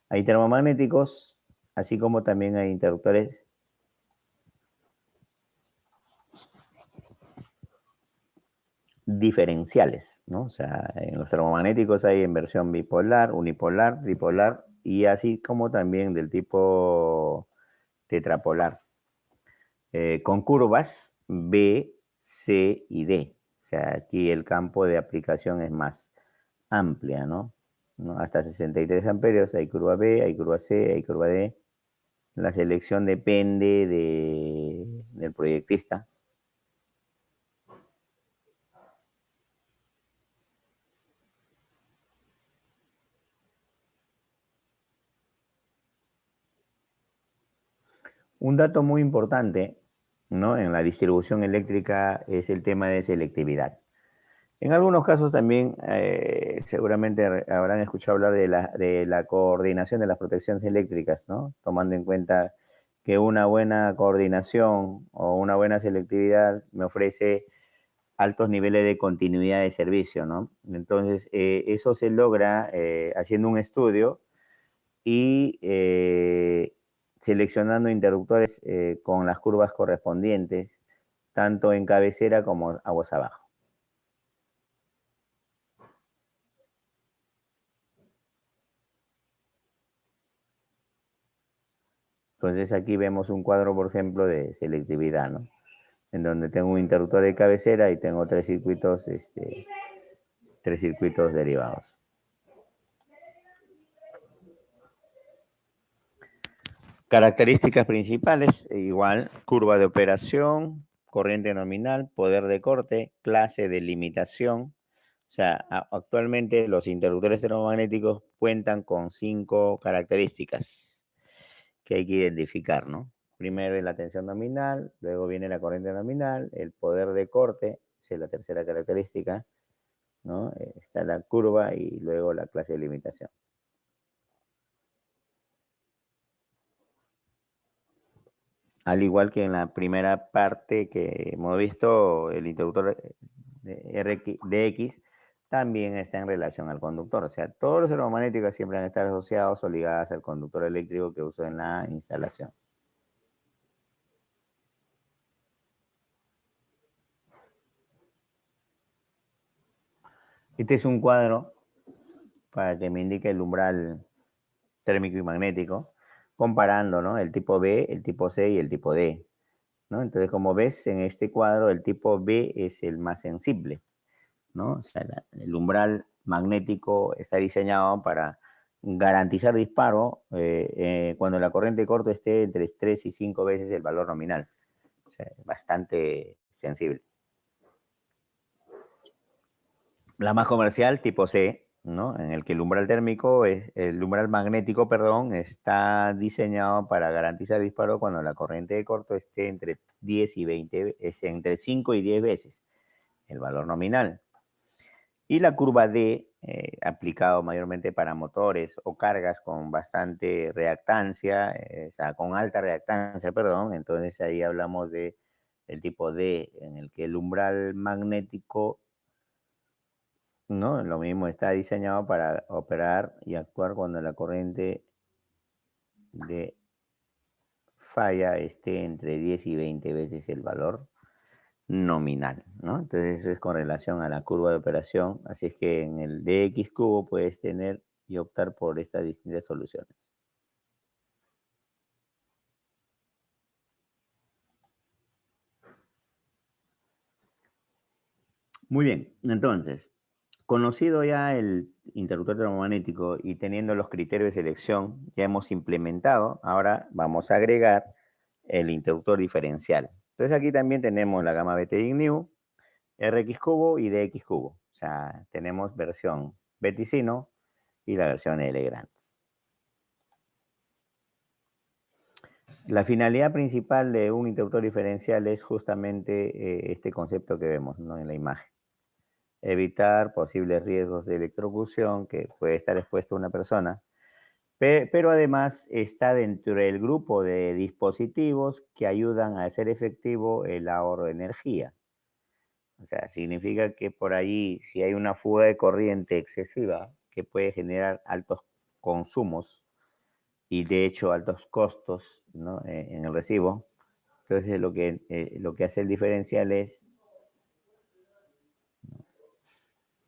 Hay termomagnéticos, así como también hay interruptores diferenciales, ¿no? O sea, en los termomagnéticos hay en versión bipolar, unipolar, tripolar y así como también del tipo tetrapolar, con curvas B, C y D. O sea, aquí el campo de aplicación es más amplia, ¿no? Hasta 63 amperios hay curva B, hay curva C, hay curva D. La selección depende del proyectista. Un dato muy importante, ¿no? En la distribución eléctrica es el tema de selectividad. En algunos casos también seguramente habrán escuchado hablar de la coordinación de las protecciones eléctricas, ¿no? Tomando en cuenta que una buena coordinación o una buena selectividad me ofrece altos niveles de continuidad de servicio, ¿no? Entonces, eso se logra haciendo un estudio y seleccionando interruptores con las curvas correspondientes, tanto en cabecera como aguas abajo. Entonces aquí vemos un cuadro, por ejemplo, de selectividad, ¿no? En donde tengo un interruptor de cabecera y tengo tres circuitos derivados. Características principales, igual, curva de operación, corriente nominal, poder de corte, clase de limitación. O sea, actualmente los interruptores termomagnéticos cuentan con 5 características que hay que identificar, ¿no? Primero es la tensión nominal, luego viene la corriente nominal, el poder de corte, esa es la tercera característica, ¿no? Está la curva y luego la clase de limitación. Al igual que en la primera parte que hemos visto, el interruptor de X también está en relación al conductor. O sea, todos los electromagnéticos siempre van a estar asociados o ligados al conductor eléctrico que uso en la instalación. Este es un cuadro para que me indique el umbral térmico y magnético, comparando, ¿no? El tipo B, el tipo C y el tipo D, ¿no? Entonces, como ves en este cuadro, el tipo B es el más sensible, ¿no? O sea, el umbral magnético está diseñado para garantizar disparo cuando la corriente corta esté entre 3 y 5 veces el valor nominal. O sea, bastante sensible. La más comercial, tipo C, ¿no? En el que el umbral térmico, el umbral magnético, perdón, está diseñado para garantizar disparo cuando la corriente de corto esté entre 10 y 20, es entre 5 y 10 veces el valor nominal. Y la curva D, aplicado mayormente para motores o cargas con bastante reactancia, o sea, con alta reactancia, perdón. Entonces ahí hablamos del tipo D, en el que el umbral magnético, ¿no? Lo mismo está diseñado para operar y actuar cuando la corriente de falla esté entre 10 y 20 veces el valor nominal, ¿no? Entonces eso es con relación a la curva de operación. Así es que en el dx cubo puedes tener y optar por estas distintas soluciones. Muy bien, entonces, conocido ya el interruptor termomagnético y teniendo los criterios de selección, ya hemos implementado, ahora vamos a agregar el interruptor diferencial. Entonces aquí también tenemos la gama BTIGNIU, RX cubo y DX cubo. O sea, tenemos versión Beticino, y la versión L grande. La finalidad principal de un interruptor diferencial es justamente este concepto que vemos, ¿no?, en la imagen. Evitar posibles riesgos de electrocución que puede estar expuesto a una persona, pero además está dentro del grupo de dispositivos que ayudan a hacer efectivo el ahorro de energía. O sea, significa que por ahí, si hay una fuga de corriente excesiva que puede generar altos consumos y de hecho altos costos, ¿no?, en el recibo, entonces lo que hace el diferencial es,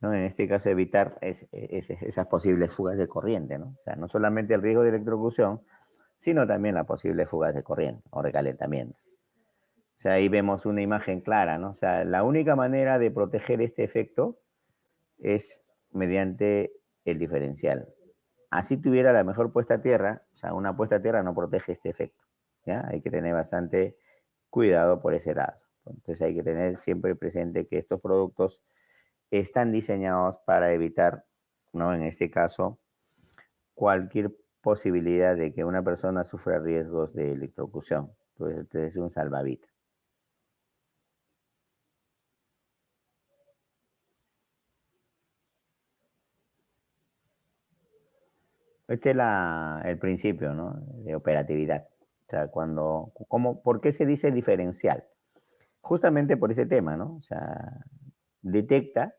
¿no?, en este caso evitar esas posibles fugas de corriente, ¿no? O sea, no solamente el riesgo de electrocución, sino también las posibles fugas de corriente o recalentamientos. O sea, ahí vemos una imagen clara, ¿no? O sea, la única manera de proteger este efecto es mediante el diferencial. Así tuviera la mejor puesta a tierra, o sea, una puesta a tierra no protege este efecto, ¿ya? Hay que tener bastante cuidado por ese lado. Entonces hay que tener siempre presente que estos productos están diseñados para evitar, ¿no?, en este caso, cualquier posibilidad de que una persona sufra riesgos de electrocución. Entonces, este es un salvavidas. Este es el principio, ¿no?, de operatividad. O sea, ¿por qué se dice diferencial? Justamente por ese tema, ¿no? O sea, detecta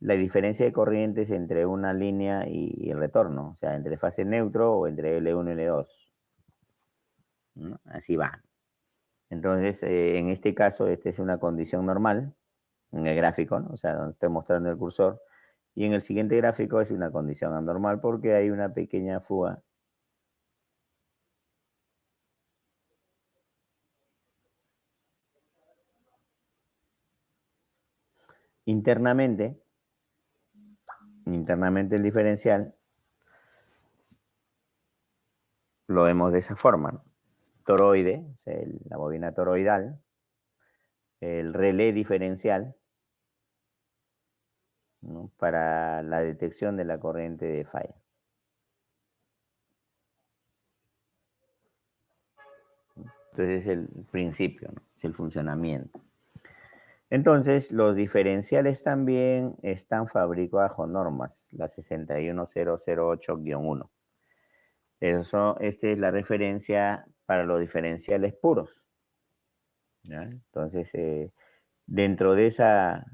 la diferencia de corrientes entre una línea y el retorno, o sea, entre fase neutro o entre L1 y L2, ¿no? Así va. Entonces, en este caso, esta es una condición normal en el gráfico, ¿no? O sea, donde estoy mostrando el cursor. Y en el siguiente gráfico es una condición anormal porque hay una pequeña fuga internamente. Internamente el diferencial lo vemos de esa forma, ¿no? Toroide, o sea, la bobina toroidal, el relé diferencial, ¿no?, para la detección de la corriente de falla. Entonces es el principio, ¿no?, es el funcionamiento. Entonces, los diferenciales también están fabricados bajo normas, la 61008-1. Esta es la referencia para los diferenciales puros, ¿ya? Entonces, dentro de esa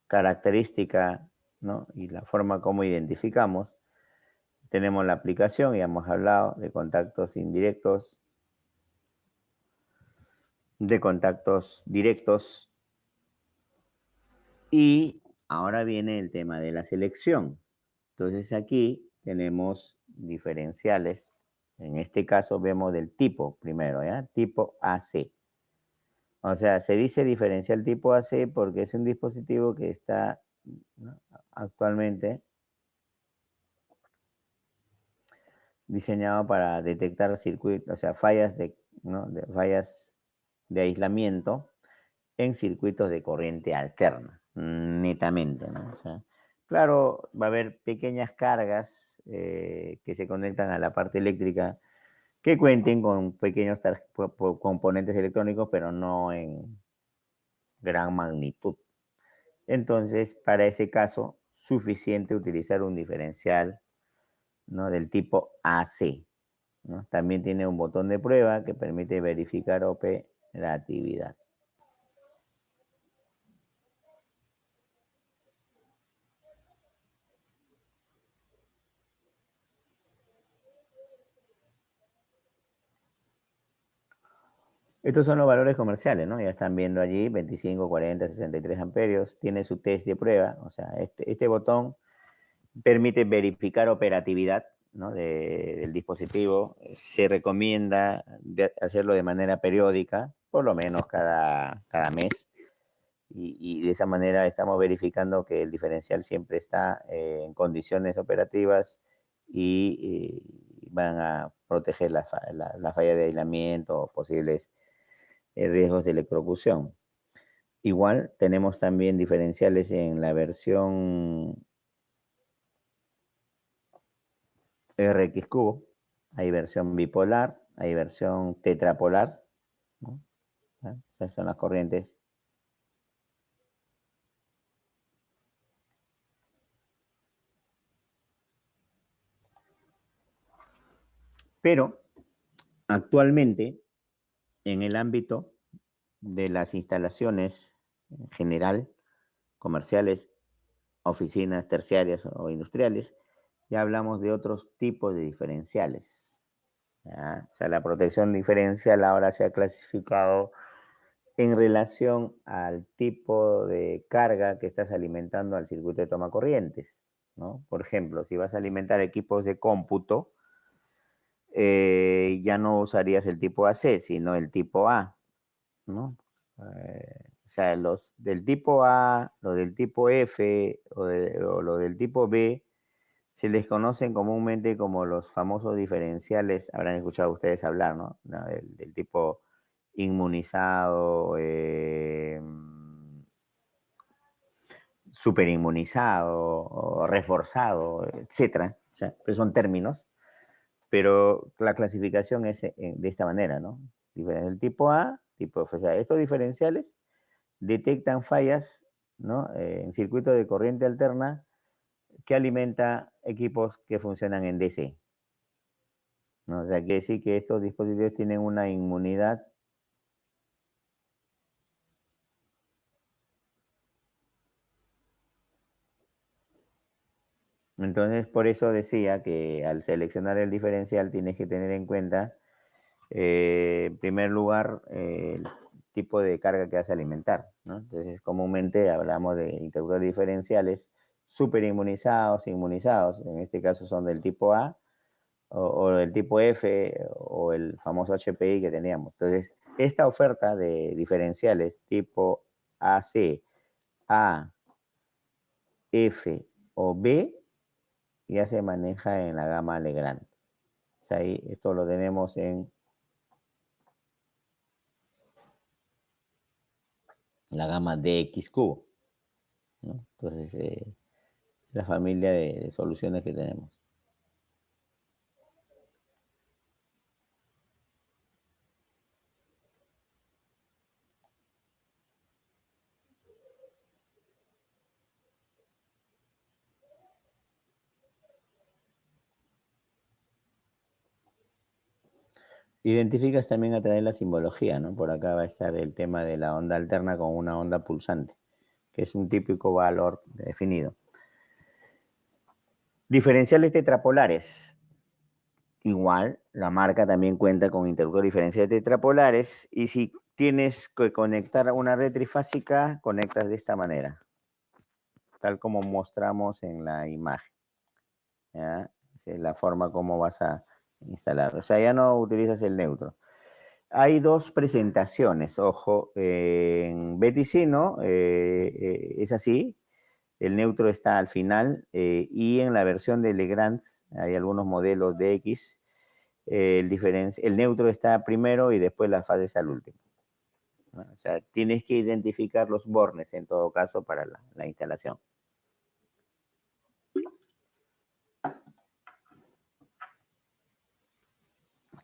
característica, ¿no?, y la forma como identificamos, tenemos la aplicación, ya hemos hablado de contactos indirectos, de contactos directos, y ahora viene el tema de la selección. Entonces aquí tenemos diferenciales. En este caso vemos del tipo primero, ¿ya? Tipo AC. O sea, se dice diferencial tipo AC porque es un dispositivo que está, ¿no?, actualmente diseñado para detectar circuitos, o sea, fallas ¿no?, fallas de aislamiento en circuitos de corriente alterna, netamente, ¿no? O sea, claro, va a haber pequeñas cargas que se conectan a la parte eléctrica que cuenten con pequeños componentes electrónicos, pero no en gran magnitud. Entonces, para ese caso, suficiente utilizar un diferencial, ¿no?, del tipo AC, ¿no? También tiene un botón de prueba que permite verificar operatividad. Estos son los valores comerciales, ¿no? Ya están viendo allí 25, 40, 63 amperios. Tiene su test de prueba. O sea, este botón permite verificar operatividad, ¿no?, del dispositivo. Se recomienda hacerlo de manera periódica, por lo menos cada mes. Y de esa manera estamos verificando que el diferencial siempre está en condiciones operativas y van a proteger la falla de aislamiento o posibles riesgos de electrocución. Igual tenemos también diferenciales en la versión RX cubo. Hay versión bipolar, hay versión tetrapolar, ¿no? Esas son las corrientes. Pero actualmente, en el ámbito de las instalaciones en general, comerciales, oficinas terciarias o industriales, ya hablamos de otros tipos de diferenciales. ¿Ya? O sea, la protección diferencial ahora se ha clasificado en relación al tipo de carga que estás alimentando al circuito de toma corrientes, ¿no? Por ejemplo, si vas a alimentar equipos de cómputo, ya no usarías el tipo AC, sino el tipo A, ¿no? O sea, los del tipo A, los del tipo F o los del tipo B se les conocen comúnmente como los famosos diferenciales, habrán escuchado ustedes hablar, ¿no? No, del tipo inmunizado, superinmunizado o reforzado, etcétera. O sea, pues son términos, pero la clasificación es de esta manera, ¿no? El tipo A, tipo F. O sea, estos diferenciales detectan fallas, ¿no? En circuito de corriente alterna que alimenta equipos que funcionan en DC, ¿no? O sea, quiere decir que estos dispositivos tienen una inmunidad. Entonces, por eso decía que al seleccionar el diferencial tienes que tener en cuenta, en primer lugar, el tipo de carga que vas a alimentar, ¿no? Entonces, comúnmente hablamos de interruptores diferenciales superinmunizados, inmunizados. En este caso son del tipo A o del tipo F o el famoso HPI que teníamos. Entonces, esta oferta de diferenciales tipo AC, A, F o B ya se maneja en la gama Legrand. O sea, ahí esto lo tenemos en la gama DX cubo, ¿no? Entonces, la familia de soluciones que tenemos. Identificas también a través de la simbología, ¿no? Por acá va a estar el tema de la onda alterna con una onda pulsante, que es un típico valor definido. Diferenciales tetrapolares. Igual, la marca también cuenta con interruptor diferenciales tetrapolares y si tienes que conectar una red trifásica, conectas de esta manera, tal como mostramos en la imagen, ¿ya? Esa es la forma como vas a instalar. O sea, ya no utilizas el neutro. Hay dos presentaciones, ojo, en BTC, ¿no? Es así, el neutro está al final y en la versión de Legrand hay algunos modelos de X, el neutro está primero y después las fases al último, ¿no? O sea, tienes que identificar los bornes en todo caso para la instalación.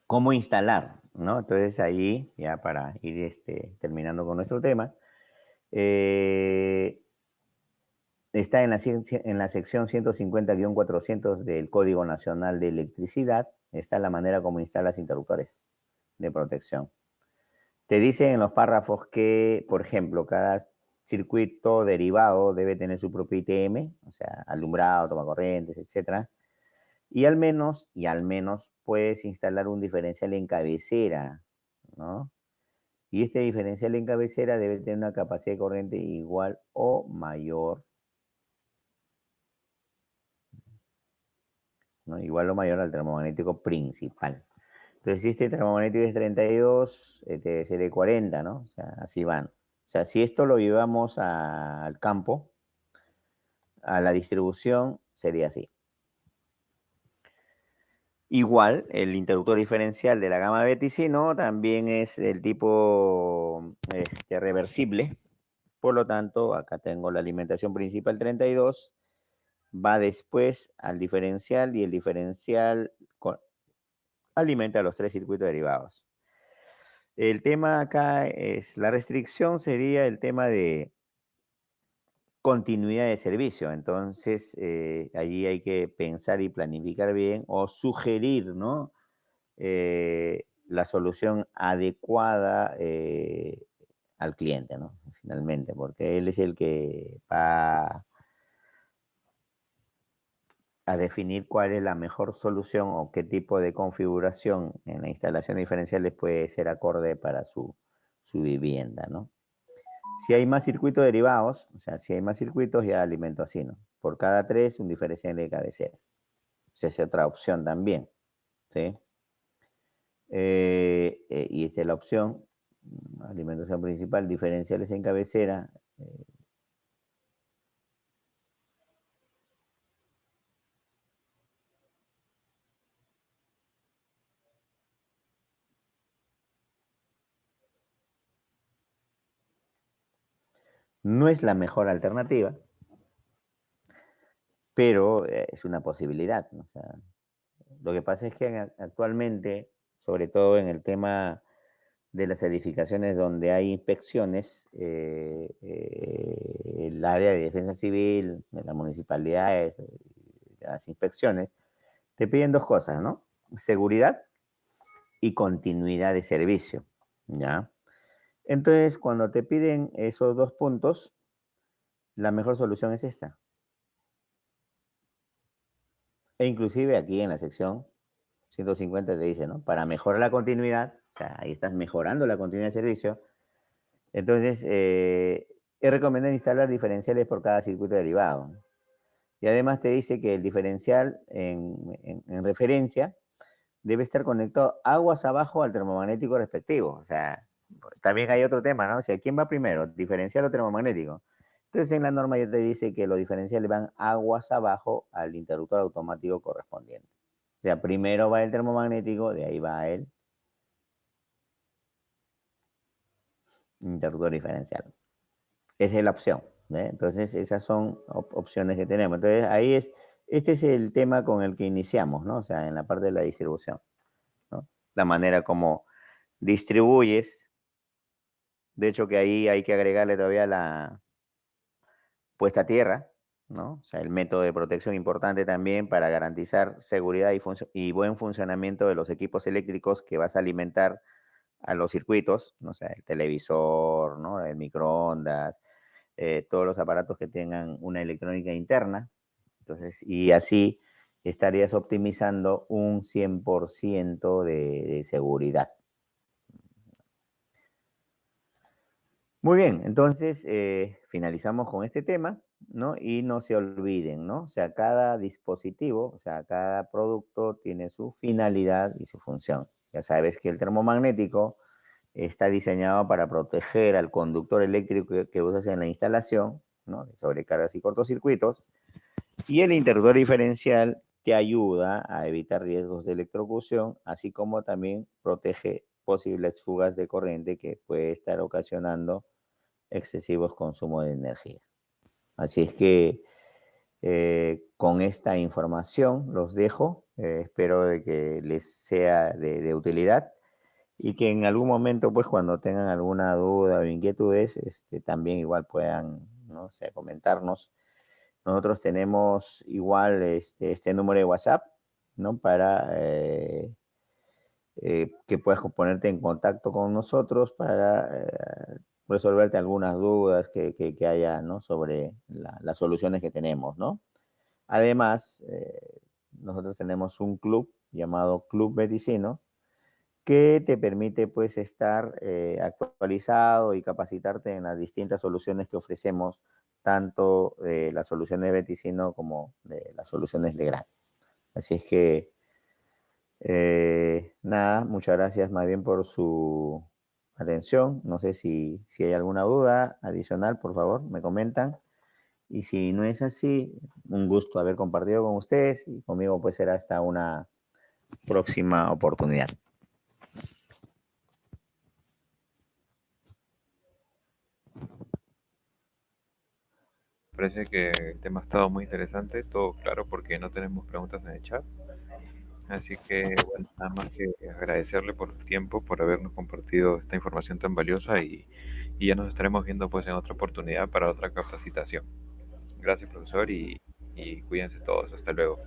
¿Cómo instalar? ¿No? Entonces ahí, ya para ir terminando con nuestro tema, está en la sección 150-400 del Código Nacional de Electricidad, está la manera como instalas interruptores de protección. Te dice en los párrafos que, por ejemplo, cada circuito derivado debe tener su propio ITM, o sea, alumbrado, tomacorrientes, etc. Y al menos puedes instalar un diferencial en cabecera, ¿no? Y este diferencial en cabecera debe tener una capacidad de corriente igual o mayor, ¿no? Igual o mayor al termomagnético principal. Entonces, si este termomagnético es 32, este sería 40, ¿no? O sea, así van. O sea, si esto lo llevamos al campo, a la distribución, sería así. Igual, el interruptor diferencial de la gama BTC, ¿no? También es del tipo reversible. Por lo tanto, acá tengo la alimentación principal 32 va después al diferencial y el diferencial alimenta los 3 circuitos derivados. El tema acá es, la restricción sería el tema de continuidad de servicio. Entonces, allí hay que pensar y planificar bien o sugerir, ¿no? La solución adecuada al cliente, ¿no? Finalmente, porque él es el que va a definir cuál es la mejor solución o qué tipo de configuración en la instalación de diferenciales puede ser acorde para su vivienda, ¿no? Si hay más circuitos derivados, o sea, si hay más circuitos, ya alimento así, ¿no? Por cada 3, un diferencial de cabecera. Esa es otra opción también, ¿sí? Y esa es la opción, alimentación principal, diferenciales en cabecera. No es la mejor alternativa, pero es una posibilidad, ¿no? O sea, lo que pasa es que actualmente, sobre todo en el tema de las edificaciones donde hay inspecciones, el área de defensa civil, de las municipalidades, de las inspecciones, te piden 2 cosas, ¿no? Seguridad y continuidad de servicio, ¿ya? Entonces, cuando te piden esos 2 puntos, la mejor solución es esta. E inclusive aquí en la sección 150 te dice, ¿no? Para mejorar la continuidad, o sea, ahí estás mejorando la continuidad de servicio. Entonces, es recomendable instalar diferenciales por cada circuito derivado. Y además te dice que el diferencial en referencia debe estar conectado aguas abajo al termomagnético respectivo. O sea, también hay otro tema, ¿no? O sea, ¿quién va primero, diferencial o termomagnético? Entonces, en la norma ya te dice que los diferenciales van aguas abajo al interruptor automático correspondiente. O sea, primero va el termomagnético, de ahí va el interruptor diferencial. Esa es la opción, ¿ve? Entonces, esas son opciones que tenemos. Entonces, este es el tema con el que iniciamos, ¿no? O sea, en la parte de la distribución, ¿no? La manera como distribuyes. De hecho, que ahí hay que agregarle todavía la puesta a tierra, ¿no? O sea, el método de protección importante también para garantizar seguridad y buen funcionamiento de los equipos eléctricos que vas a alimentar a los circuitos, ¿no? O sea, el televisor, ¿no? El microondas, todos los aparatos que tengan una electrónica interna. Entonces, y así estarías optimizando un 100% de seguridad. Muy bien, entonces finalizamos con este tema, ¿no? Y no se olviden, ¿no? O sea, cada dispositivo, o sea, cada producto tiene su finalidad y su función. Ya sabes que el termomagnético está diseñado para proteger al conductor eléctrico que usas en la instalación, ¿no? De sobrecargas y cortocircuitos. Y el interruptor diferencial te ayuda a evitar riesgos de electrocución, así como también protege posibles fugas de corriente que puede estar ocasionando excesivos consumos de energía. Así es que con esta información los dejo. Espero de que les sea de utilidad y que en algún momento, pues cuando tengan alguna duda o inquietudes, también igual puedan, no sé, comentarnos. Nosotros tenemos igual este número de WhatsApp, ¿no? Para que puedas ponerte en contacto con nosotros para resolverte algunas dudas que haya, ¿no? Sobre las soluciones que tenemos, ¿no? Además, nosotros tenemos un club llamado Club Medicino que te permite pues estar actualizado y capacitarte en las distintas soluciones que ofrecemos, tanto de las soluciones de Beticino como de las soluciones de Gran. Así es que nada, muchas gracias más bien por su atención. No sé si hay alguna duda adicional, por favor, me comentan. Y si no es así, un gusto haber compartido con ustedes y conmigo pues será hasta una próxima oportunidad. parece que el tema ha estado muy interesante, todo claro porque no tenemos preguntas en el chat. Así que, bueno, nada más que agradecerle por el tiempo, por habernos compartido esta información tan valiosa y ya nos estaremos viendo pues en otra oportunidad para otra capacitación. Gracias, profesor, y cuídense todos. Hasta luego.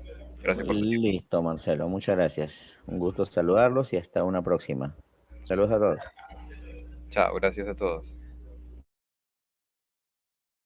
Gracias por su tiempo. Listo, Marcelo. Muchas gracias. Un gusto saludarlos y hasta una próxima. Saludos a todos. Chao, gracias a todos.